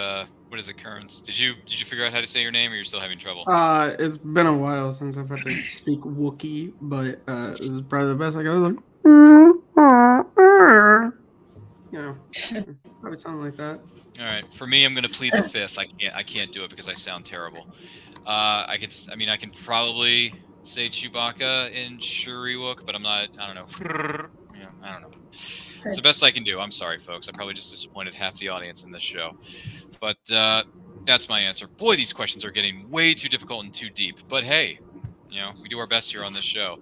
What is it, Kearns? Did you figure out how to say your name, or you're still having trouble? It's been a while since I've had to speak Wookiee, but this is probably the best I got. Probably something like that. All right. For me, I'm going to plead the fifth. I can't do it because I sound terrible. I can probably say Chewbacca in Shriwook, but I'm not. I don't know. I don't know. It's the best I can do. I'm sorry, folks. I probably just disappointed half the audience in this show. But that's my answer. Boy, these questions are getting way too difficult and too deep. But hey, we do our best here on this show.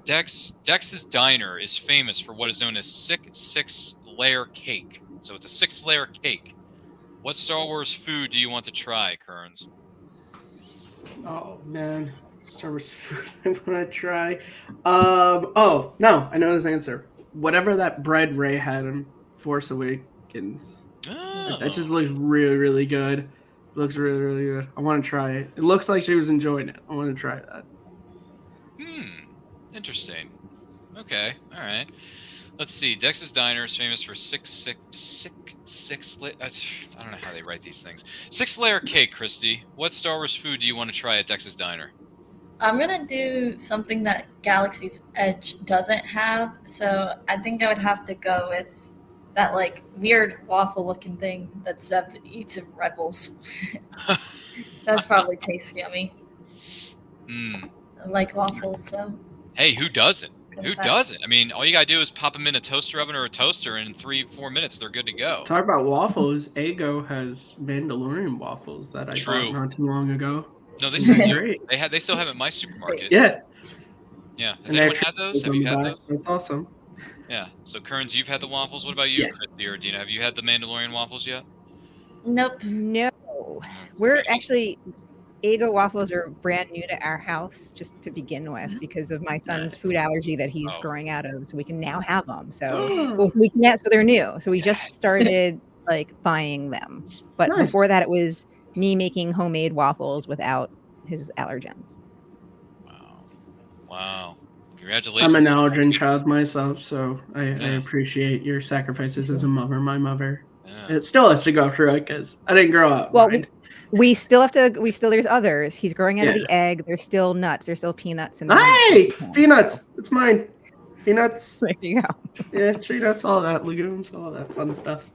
Dex's Diner is famous for what is known as six-layer cake. So it's a 6-layer cake. What Star Wars food do you want to try, Kearns? Oh, man. Star Wars food I want to try. Oh, no. I know this answer. Whatever that bread Rey had in Force Awakens. Oh. That just looks really, really good. It looks really, really good. I want to try it. It looks like she was enjoying it. I want to try that. Interesting. Okay. All right. Let's see. Dex's Diner is famous for six. I don't know how they write these things. 6-layer cake, Christy. What Star Wars food do you want to try at Dex's Diner? I'm gonna do something that Galaxy's Edge doesn't have, so I think I would have to go with that weird waffle-looking thing that Zeb eats in Rebels. That probably tastes yummy. I like waffles, so. Hey, who doesn't? Who doesn't? I mean, all you gotta do is pop them in a toaster oven or a toaster, and in 3-4 minutes, they're good to go. Talk about waffles. Ego has Mandalorian waffles that I bought not too long ago. No, they still do. They still have it at my supermarket. Yeah. Yeah. Has anyone had those? Have you had those? That's awesome. Yeah. So, Kearns, you've had the waffles. What about you, Christy or Dina? Have you had the Mandalorian waffles yet? Nope. No. We're actually... Ego waffles are brand new to our house, just to begin with, because of my son's food allergy that he's growing out of. So we can now have them. So they're new. So we just started buying them. But before that, it was me making homemade waffles without his allergens. Wow. Congratulations. I'm an allergen child myself, so I appreciate your sacrifices as a mother. My mother. It still has to go through it because I didn't grow up. Well, we still have to. There's others. He's growing out of the egg. There's still nuts. There's still peanuts. And hey, peanuts! It's mine. Peanuts. There you go. Yeah, tree nuts, all that, legumes, all that fun stuff.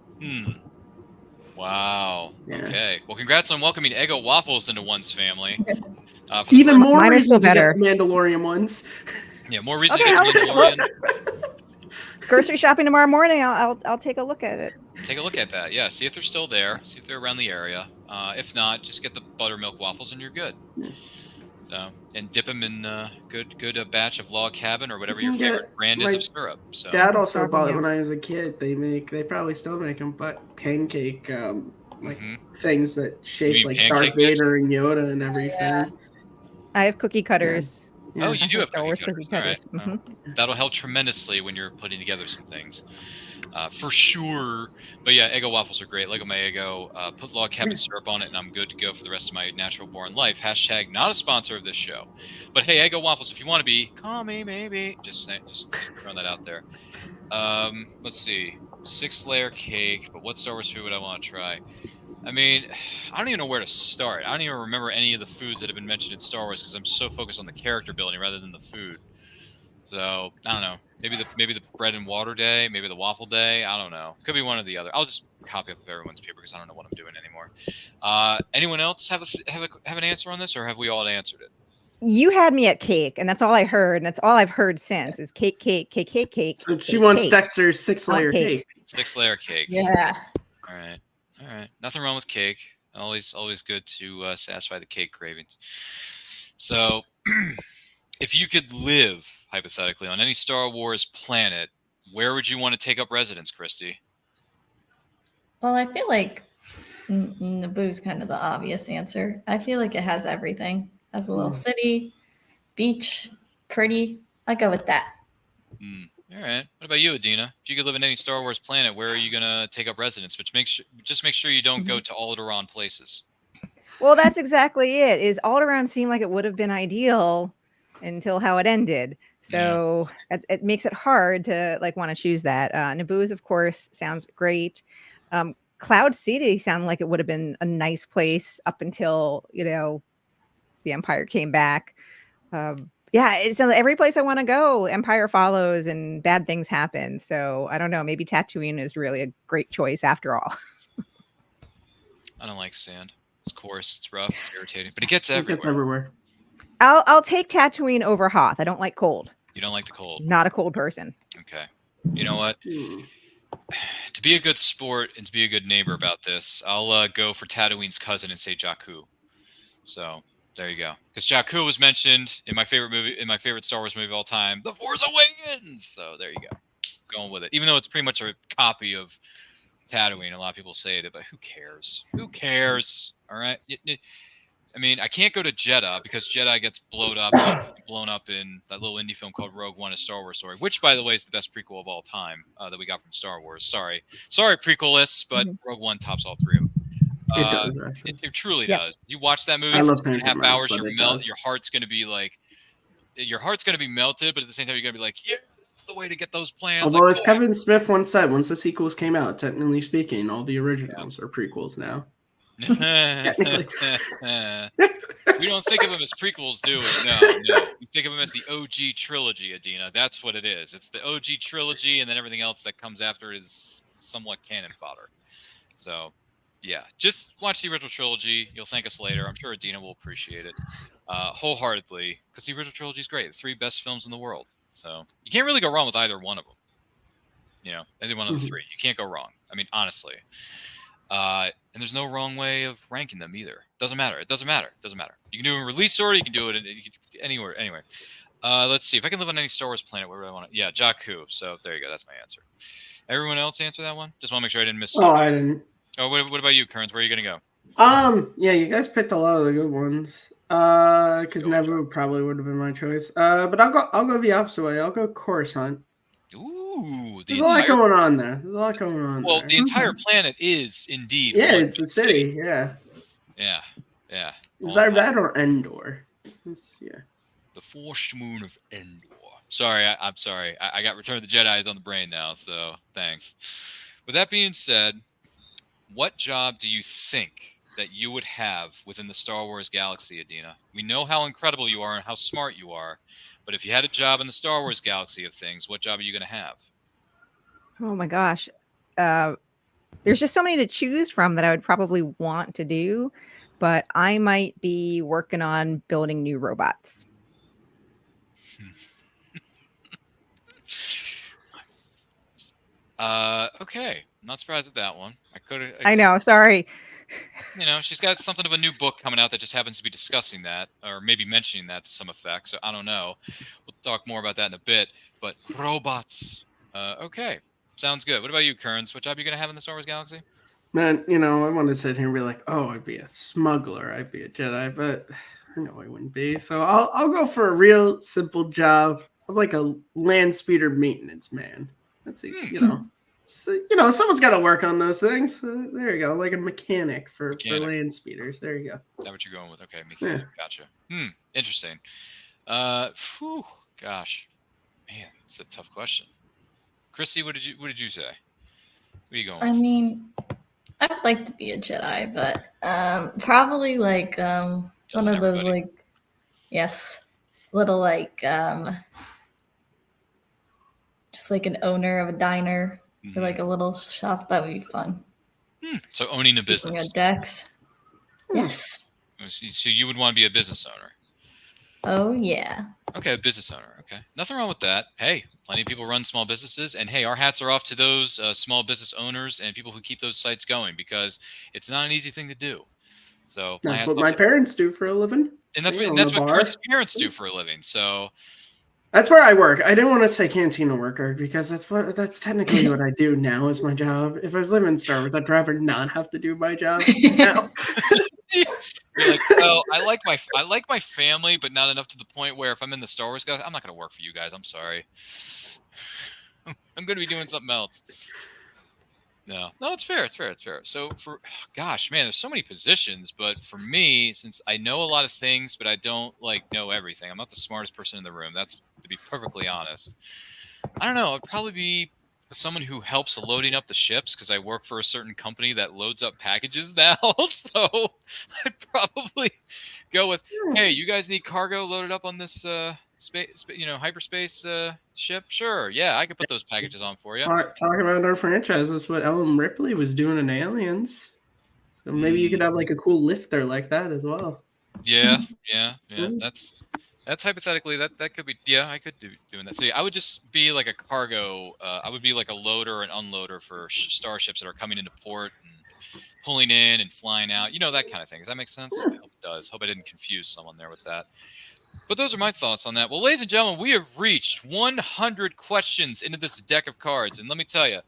Wow. Yeah. Okay. Well, congrats on welcoming Eggo waffles into one's family. Even more Mine are reason still to get better. the Mandalorian ones. Yeah, more reason Okay, to get the Mandalorian. Grocery shopping tomorrow morning. I'll take a look at it. Take a look at that. Yeah, see if they're still there. See if they're around the area. If not, just get the buttermilk waffles and you're good. So, and dip them in good batch of log cabin or whatever your favorite brand is of syrup. So Dad also bought it when I was a kid. They probably still make them, but pancake things that shape like Darth Vader and Yoda and everything. Yeah. I have cookie cutters. Yeah. Oh, you do have Star Wars cookie cutters. All right. That'll help tremendously when you're putting together some things. For sure. But yeah, Eggo waffles are great. Lego my Eggo. Put log cabin syrup on it, and I'm good to go for the rest of my natural born life. Hashtag not a sponsor of this show. But hey, Eggo waffles, if you want to be, call me maybe. Just throwing that out there. Let's see. 6-layer cake. But what Star Wars food would I want to try? I mean, I don't even know where to start. I don't even remember any of the foods that have been mentioned in Star Wars because I'm so focused on the character building rather than the food. So I don't know. Maybe the bread and water day. Maybe the waffle day. I don't know. Could be one or the other. I'll just copy off of everyone's paper because I don't know what I'm doing anymore. Anyone else have an answer on this, or have we all answered it? You had me at cake, and that's all I heard, and that's all I've heard since is cake. So she wants Dexter's 6-layer cake. 6-layer cake. Yeah. All right. Nothing wrong with cake. Always good to satisfy the cake cravings. So, if you could live hypothetically on any Star Wars planet, where would you want to take up residence, Christy? Well, I feel like Naboo's kind of the obvious answer. I feel like it has everything. It has a little city, beach, pretty. I go with that. All right. What about you, Adina? If you could live in any Star Wars planet, where are you gonna take up residence? Just make sure you don't go to Alderaan places. Well, that's exactly it. Is Alderaan seemed like it would have been ideal until how it ended. So it makes it hard to want to choose that. Naboo's, of course, sounds great. Cloud City sounded like it would have been a nice place up until the Empire came back. It's every place I want to go, Empire follows and bad things happen. So I don't know. Maybe Tatooine is really a great choice after all. I don't like sand. It's coarse. It's rough. It's irritating. But it gets everywhere. It gets everywhere. I'll take Tatooine over Hoth. I don't like cold. You don't like the cold. Not a cold person. Okay. You know what? To be a good sport and to be a good neighbor about this, I'll go for Tatooine's cousin and say Jakku. So there you go. Because Jakku was mentioned in my favorite Star Wars movie of all time, The Force Awakens. So there you go. Going with it. Even though it's pretty much a copy of Tatooine, a lot of people say it, but who cares? Who cares? All right. I mean, I can't go to Jeddah because Jeddah gets blown up in that little indie film called Rogue One: A Star Wars Story, which, by the way, is the best prequel of all time that we got from Star Wars. Sorry, prequelists, but Rogue One tops all three of them. It does. Actually. It truly does. You watch that movie for 2.5 hours, your heart's going to be like, melted, but at the same time, you're going to be like, yeah, that's the way to get those plans. Although, as Kevin Smith once said, once the sequels came out, technically speaking, all the originals are prequels now. We don't think of them as prequels, do we? No. We think of them as the OG trilogy, Adina. That's what it is. It's the OG trilogy, and then everything else that comes after is somewhat canon fodder. So, yeah, just watch the original trilogy. You'll thank us later. I'm sure Adina will appreciate it wholeheartedly because the original trilogy is great. The 3 best films in the world. So you can't really go wrong with either one of them. Either one of the 3. You can't go wrong. I mean, honestly. And there's no wrong way of ranking them either. Doesn't matter. It doesn't matter. You can do it in release order. You can do it anywhere. Anyway, let's see. If I can live on any Star Wars planet, where do I want to? Yeah, Jakku. So there you go. That's my answer. Everyone else answer that one? Just want to make sure I didn't miss something. Oh, I didn't. Oh, what about you, Kearns? Where are you going to go? Yeah, you guys picked a lot of the good ones. Because Naboo probably would have been my choice. But I'll go the opposite way. I'll go Coruscant. Ooh, there's a lot going on there. Well, the entire planet is indeed. Yeah, it's a city. Yeah. Is that that or Endor? The Force Moon of Endor. Sorry, I'm sorry. I got Return of the Jedi on the brain now, so thanks. With that being said, what job do you think that you would have within the Star Wars galaxy, Adina? We know how incredible you are and how smart you are, but if you had a job in the Star Wars galaxy of things, what job are you going to have? Oh my gosh. There's just so many to choose from that I would probably want to do, but I might be working on building new robots. Okay. Not surprised at that one. I know. Sorry. You know, she's got something of a new book coming out that just happens to be discussing that, or maybe mentioning that to some effect. So I don't know. We'll talk more about that in a bit. But robots. Okay. Sounds good. What about you, Kearns? What job are you going to have in the Star Wars galaxy? Man, you know, I want to sit here and be like, oh, I'd be a smuggler, I'd be a Jedi, but I know I wouldn't be. So I'll go for a real simple job. I'm like a land speeder maintenance man. Let's see, you know. So, you know, someone's got to work on those things. There you go, like a mechanic for land speeders. There you go. Is that what you're going with? Okay, mechanic. Yeah. Gotcha. Interesting. Gosh, man, it's a tough question. Christy, what did you say? What are you going with? I mean, I'd like to be a Jedi, but probably like one of those like, yes, little like just like an owner of a diner. Or like a little shop, that would be fun. So owning a business. Dex. Yes. So you would want to be a business owner. Oh yeah. Okay, a business owner. Okay, nothing wrong with that. Hey, plenty of people run small businesses, and hey, our hats are off to those small business owners and people who keep those sites going, because it's not an easy thing to do. So that's what my parents do for a living, and that's what Kurt's parents do for a living. So. That's where I work. I didn't want to say cantina worker because that's technically what I do now is my job. If I was living in Star Wars, I'd rather not have to do my job now. You're like, well, I like my family, but not enough to the point where if I'm in the Star Wars guys, I'm not going to work for you guys. I'm sorry. I'm going to be doing something else. No, it's fair. So gosh, man, there's so many positions, but for me, since I know a lot of things, but I don't know everything. I'm not the smartest person in the room. That's to be perfectly honest. I don't know. I'd probably be someone who helps loading up the ships because I work for a certain company that loads up packages now. So I'd probably go with, hey, you guys need cargo loaded up on this hyperspace ship? Sure. Yeah, I could put those packages on for you. Talk about our franchise. That's what Ellen Ripley was doing in Aliens. So maybe you could have like a cool lifter like that as well. Yeah. That's hypothetically that could be. Yeah, I could do doing that. So yeah, I would just be like a cargo. I would be like a loader and unloader for starships that are coming into port and pulling in and flying out. You know, that kind of thing. Does that make sense? I hope it does. Hope I didn't confuse someone there with that. But those are my thoughts on that. Well, ladies and gentlemen, we have reached 100 questions into this deck of cards. And let me tell you,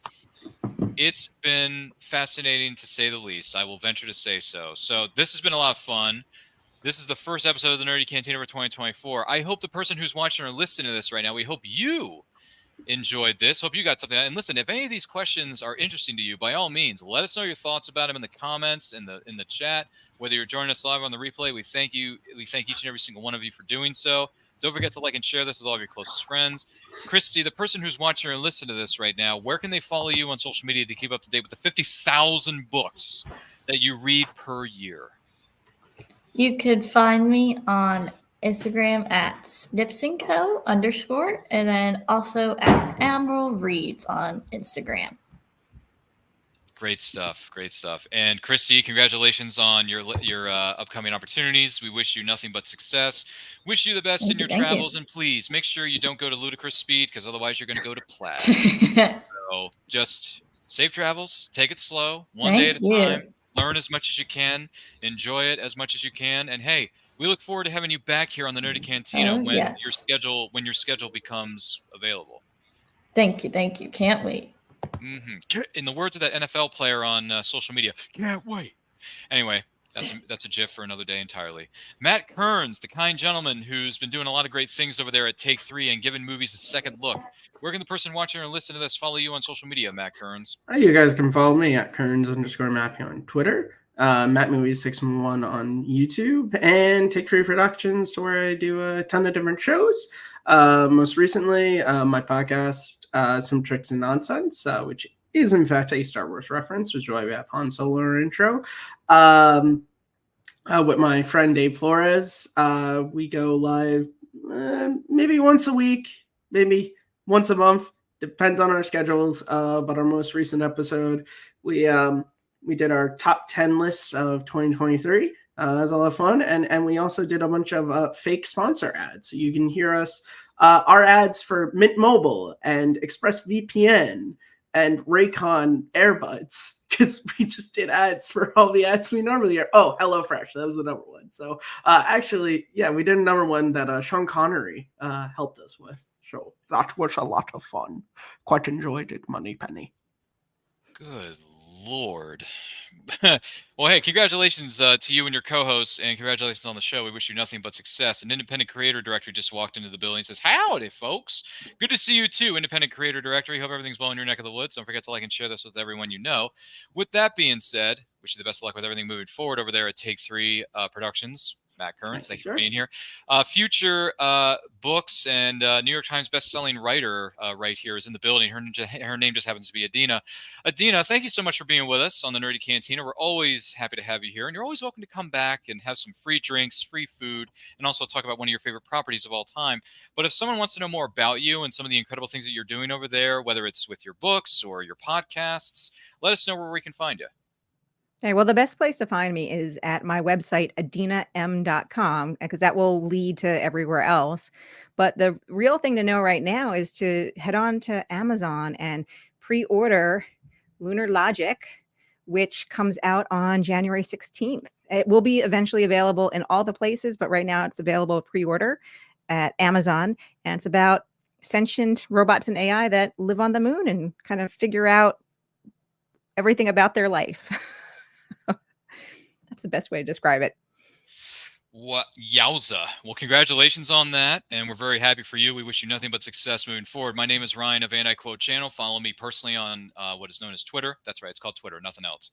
it's been fascinating to say the least. I will venture to say so. So this has been a lot of fun. This is the first episode of the Nerdy Cantina for 2024. I hope the person who's watching or listening to this right now, we hope you enjoyed this. Hope you got something out. And listen, if any of these questions are interesting to you, by all means, let us know your thoughts about them in the comments, in the chat. Whether you're joining us live on the replay, we thank you. We thank each and every single one of you for doing so. Don't forget to like and share this with all of your closest friends. Christy, the person who's watching or listening to this right now, where can they follow you on social media to keep up to date with the 50,000 books that you read per year? You could find me on Instagram at snipsandco_, and then also at Admiral Reads on Instagram. Great stuff. And Christy, congratulations on your upcoming opportunities. We wish you nothing but success. Wish you the best in your travels, and please make sure you don't go to ludicrous speed, because otherwise you're going to go to plaid. So just safe travels. Take it slow, one day at a time. Learn as much as you can. Enjoy it as much as you can. And hey, we look forward to having you back here on the Nerdy Cantina when your schedule becomes available. Thank you. Can't wait. In the words of that NFL player on social media, can't wait. Anyway, that's a GIF for another day entirely. Matt Kearns, the kind gentleman who's been doing a lot of great things over there at Take 3 and giving movies a second look. Where can the person watching or listening to this follow you on social media, Matt Kearns? You guys can follow me at Kearns_Matthew on Twitter, MattMovies611 on YouTube, and Take 3 Productions, to where I do a ton of different shows. Most recently, my podcast, Some Tricks and Nonsense, which is in fact a Star Wars reference, which is why we have Han Solo in our intro. With my friend Dave Flores, we go live maybe once a week, maybe once a month, depends on our schedules. But our most recent episode, we did our top 10 lists of 2023. That was a lot of fun. And we also did a bunch of fake sponsor ads. So you can hear us, our ads for Mint Mobile and ExpressVPN and Raycon earbuds, because we just did ads for all the ads we normally hear. Oh, HelloFresh, that was the number one. So actually, yeah, we did a number one that Sean Connery helped us with. So that was a lot of fun. Quite enjoyed it, Moneypenny. Good Lord. Well, hey, congratulations to you and your co-hosts, and congratulations on the show. We wish you nothing but success. An independent creator directory just walked into the building and says, howdy, folks. Good to see you, too, independent creator directory. Hope everything's well in your neck of the woods. Don't forget to like and share this with everyone you know. With that being said, wish you the best of luck with everything moving forward over there at Take 3 Productions. Matt Kearns, thank you for being here. Future books and New York Times best-selling writer right here is in the building. Her name just happens to be Adina. Adina, thank you so much for being with us on the Nerdy Cantina. We're always happy to have you here, and you're always welcome to come back and have some free drinks, free food, and also talk about one of your favorite properties of all time. But if someone wants to know more about you and some of the incredible things that you're doing over there, whether it's with your books or your podcasts, let us know where we can find you. Okay, well, the best place to find me is at my website, adinam.com, because that will lead to everywhere else. But the real thing to know right now is to head on to Amazon and pre-order Lunar Logic, which comes out on January 16th. It will be eventually available in all the places, but right now it's available pre-order at Amazon. And it's about sentient robots and AI that live on the moon and kind of figure out everything about their life. That's the best way to describe it. What yowza. Well, congratulations on that, and we're very happy for you. We wish you nothing but success moving forward. My name is Ryan of Anti-Quote Channel. Follow me personally on what is known as Twitter. That's right, it's called Twitter, nothing else.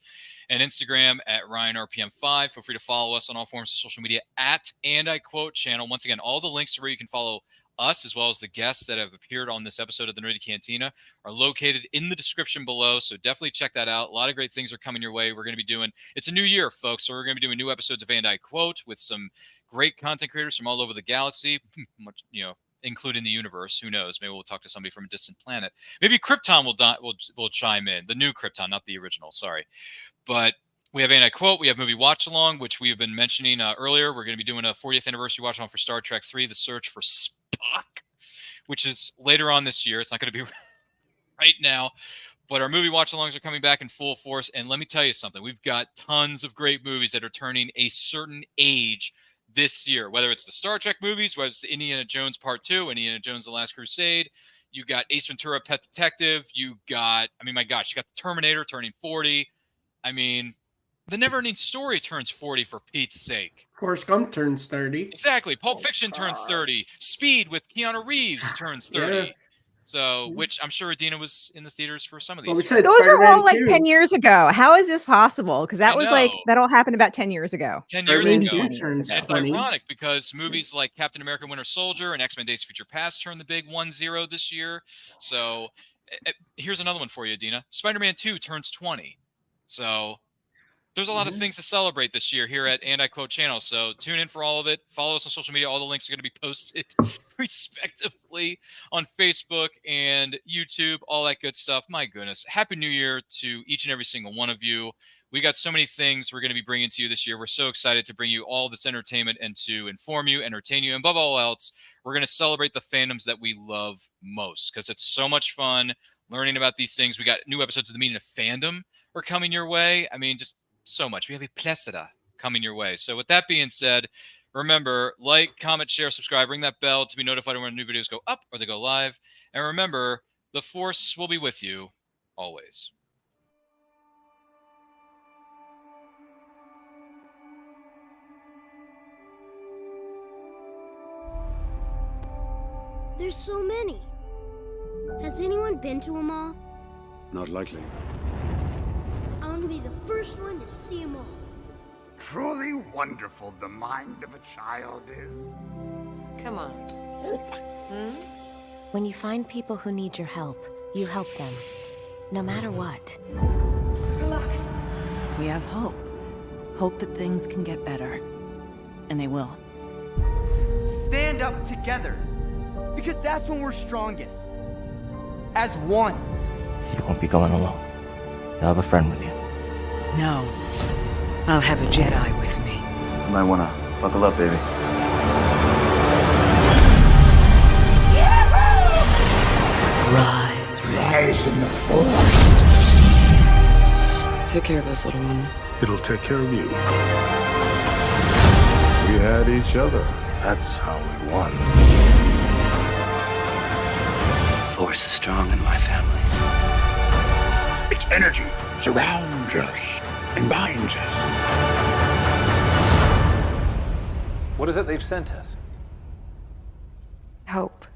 And Instagram at RyanRPM5. Feel free to follow us on all forms of social media at Anti-Quote Channel. Once again, all the links to where you can follow us, as well as the guests that have appeared on this episode of the Nerdy Cantina, are located in the description below. So definitely check that out. A lot of great things are coming your way. We're going to be doing, it's a new year, folks. So we're going to be doing new episodes of And I Quote with some great content creators from all over the galaxy, much, including the universe. Who knows? Maybe we'll talk to somebody from a distant planet. Maybe Krypton will chime in. The new Krypton, not the original. Sorry. But we have Anti-Quote. We have Movie Watch Along, which we have been mentioning earlier. We're going to be doing a 40th anniversary watch along for Star Trek 3, The Search for Spock, which is later on this year. It's not going to be right now. But our movie watch-alongs are coming back in full force. And let me tell you something. We've got tons of great movies that are turning a certain age this year, whether it's the Star Trek movies, whether it's the Indiana Jones Part 2, Indiana Jones The Last Crusade. You got Ace Ventura, Pet Detective. You got, my gosh, you got the Terminator turning 40. The Never-Ending Story turns 40, for Pete's sake. Forrest Gump turns 30. Exactly. Pulp Fiction turns 30. Speed with Keanu Reeves turns 30. Yeah. So, which I'm sure Adina was in the theaters for some of these. Those were all like 10 years ago. How is this possible? Because that was that all happened about 10 years ago. 10 years ago. It's ironic because movies like Captain America Winter Soldier and X-Men Days of Future Past turned the big 1-0 this year. So, here's another one for you, Adina. Spider-Man 2 turns 20. So, there's a lot of things to celebrate this year here at Anti-Quote Channel. So tune in for all of it. Follow us on social media. All the links are going to be posted respectively on Facebook and YouTube, all that good stuff. My goodness. Happy New Year to each and every single one of you. We got so many things we're going to be bringing to you this year. We're so excited to bring you all this entertainment and to inform you, entertain you, and above all else, we're going to celebrate the fandoms that we love most because it's so much fun learning about these things. We got new episodes of The Meaning of Fandom are coming your way. Just so much. We have a plethora coming your way. So with that being said, remember, like, comment, share, subscribe, ring that bell to be notified when new videos go up or they go live. And remember, the Force will be with you always. There's so many. Has anyone been to them all? Not likely. I want to be the first one to see them all. Truly wonderful the mind of a child is. Come on. When you find people who need your help, you help them. No matter what. We have hope. Hope that things can get better. And they will. Stand up together. Because that's when we're strongest. as one. You won't be going alone. You'll have a friend with you. No. I'll have a Jedi with me. You might wanna buckle up, baby. Rise in the Force. Take care of us, little one. It'll take care of you. We had each other. That's how we won. Force is strong in my family. Its energy surrounds us and binds us. What is it they've sent us? Hope.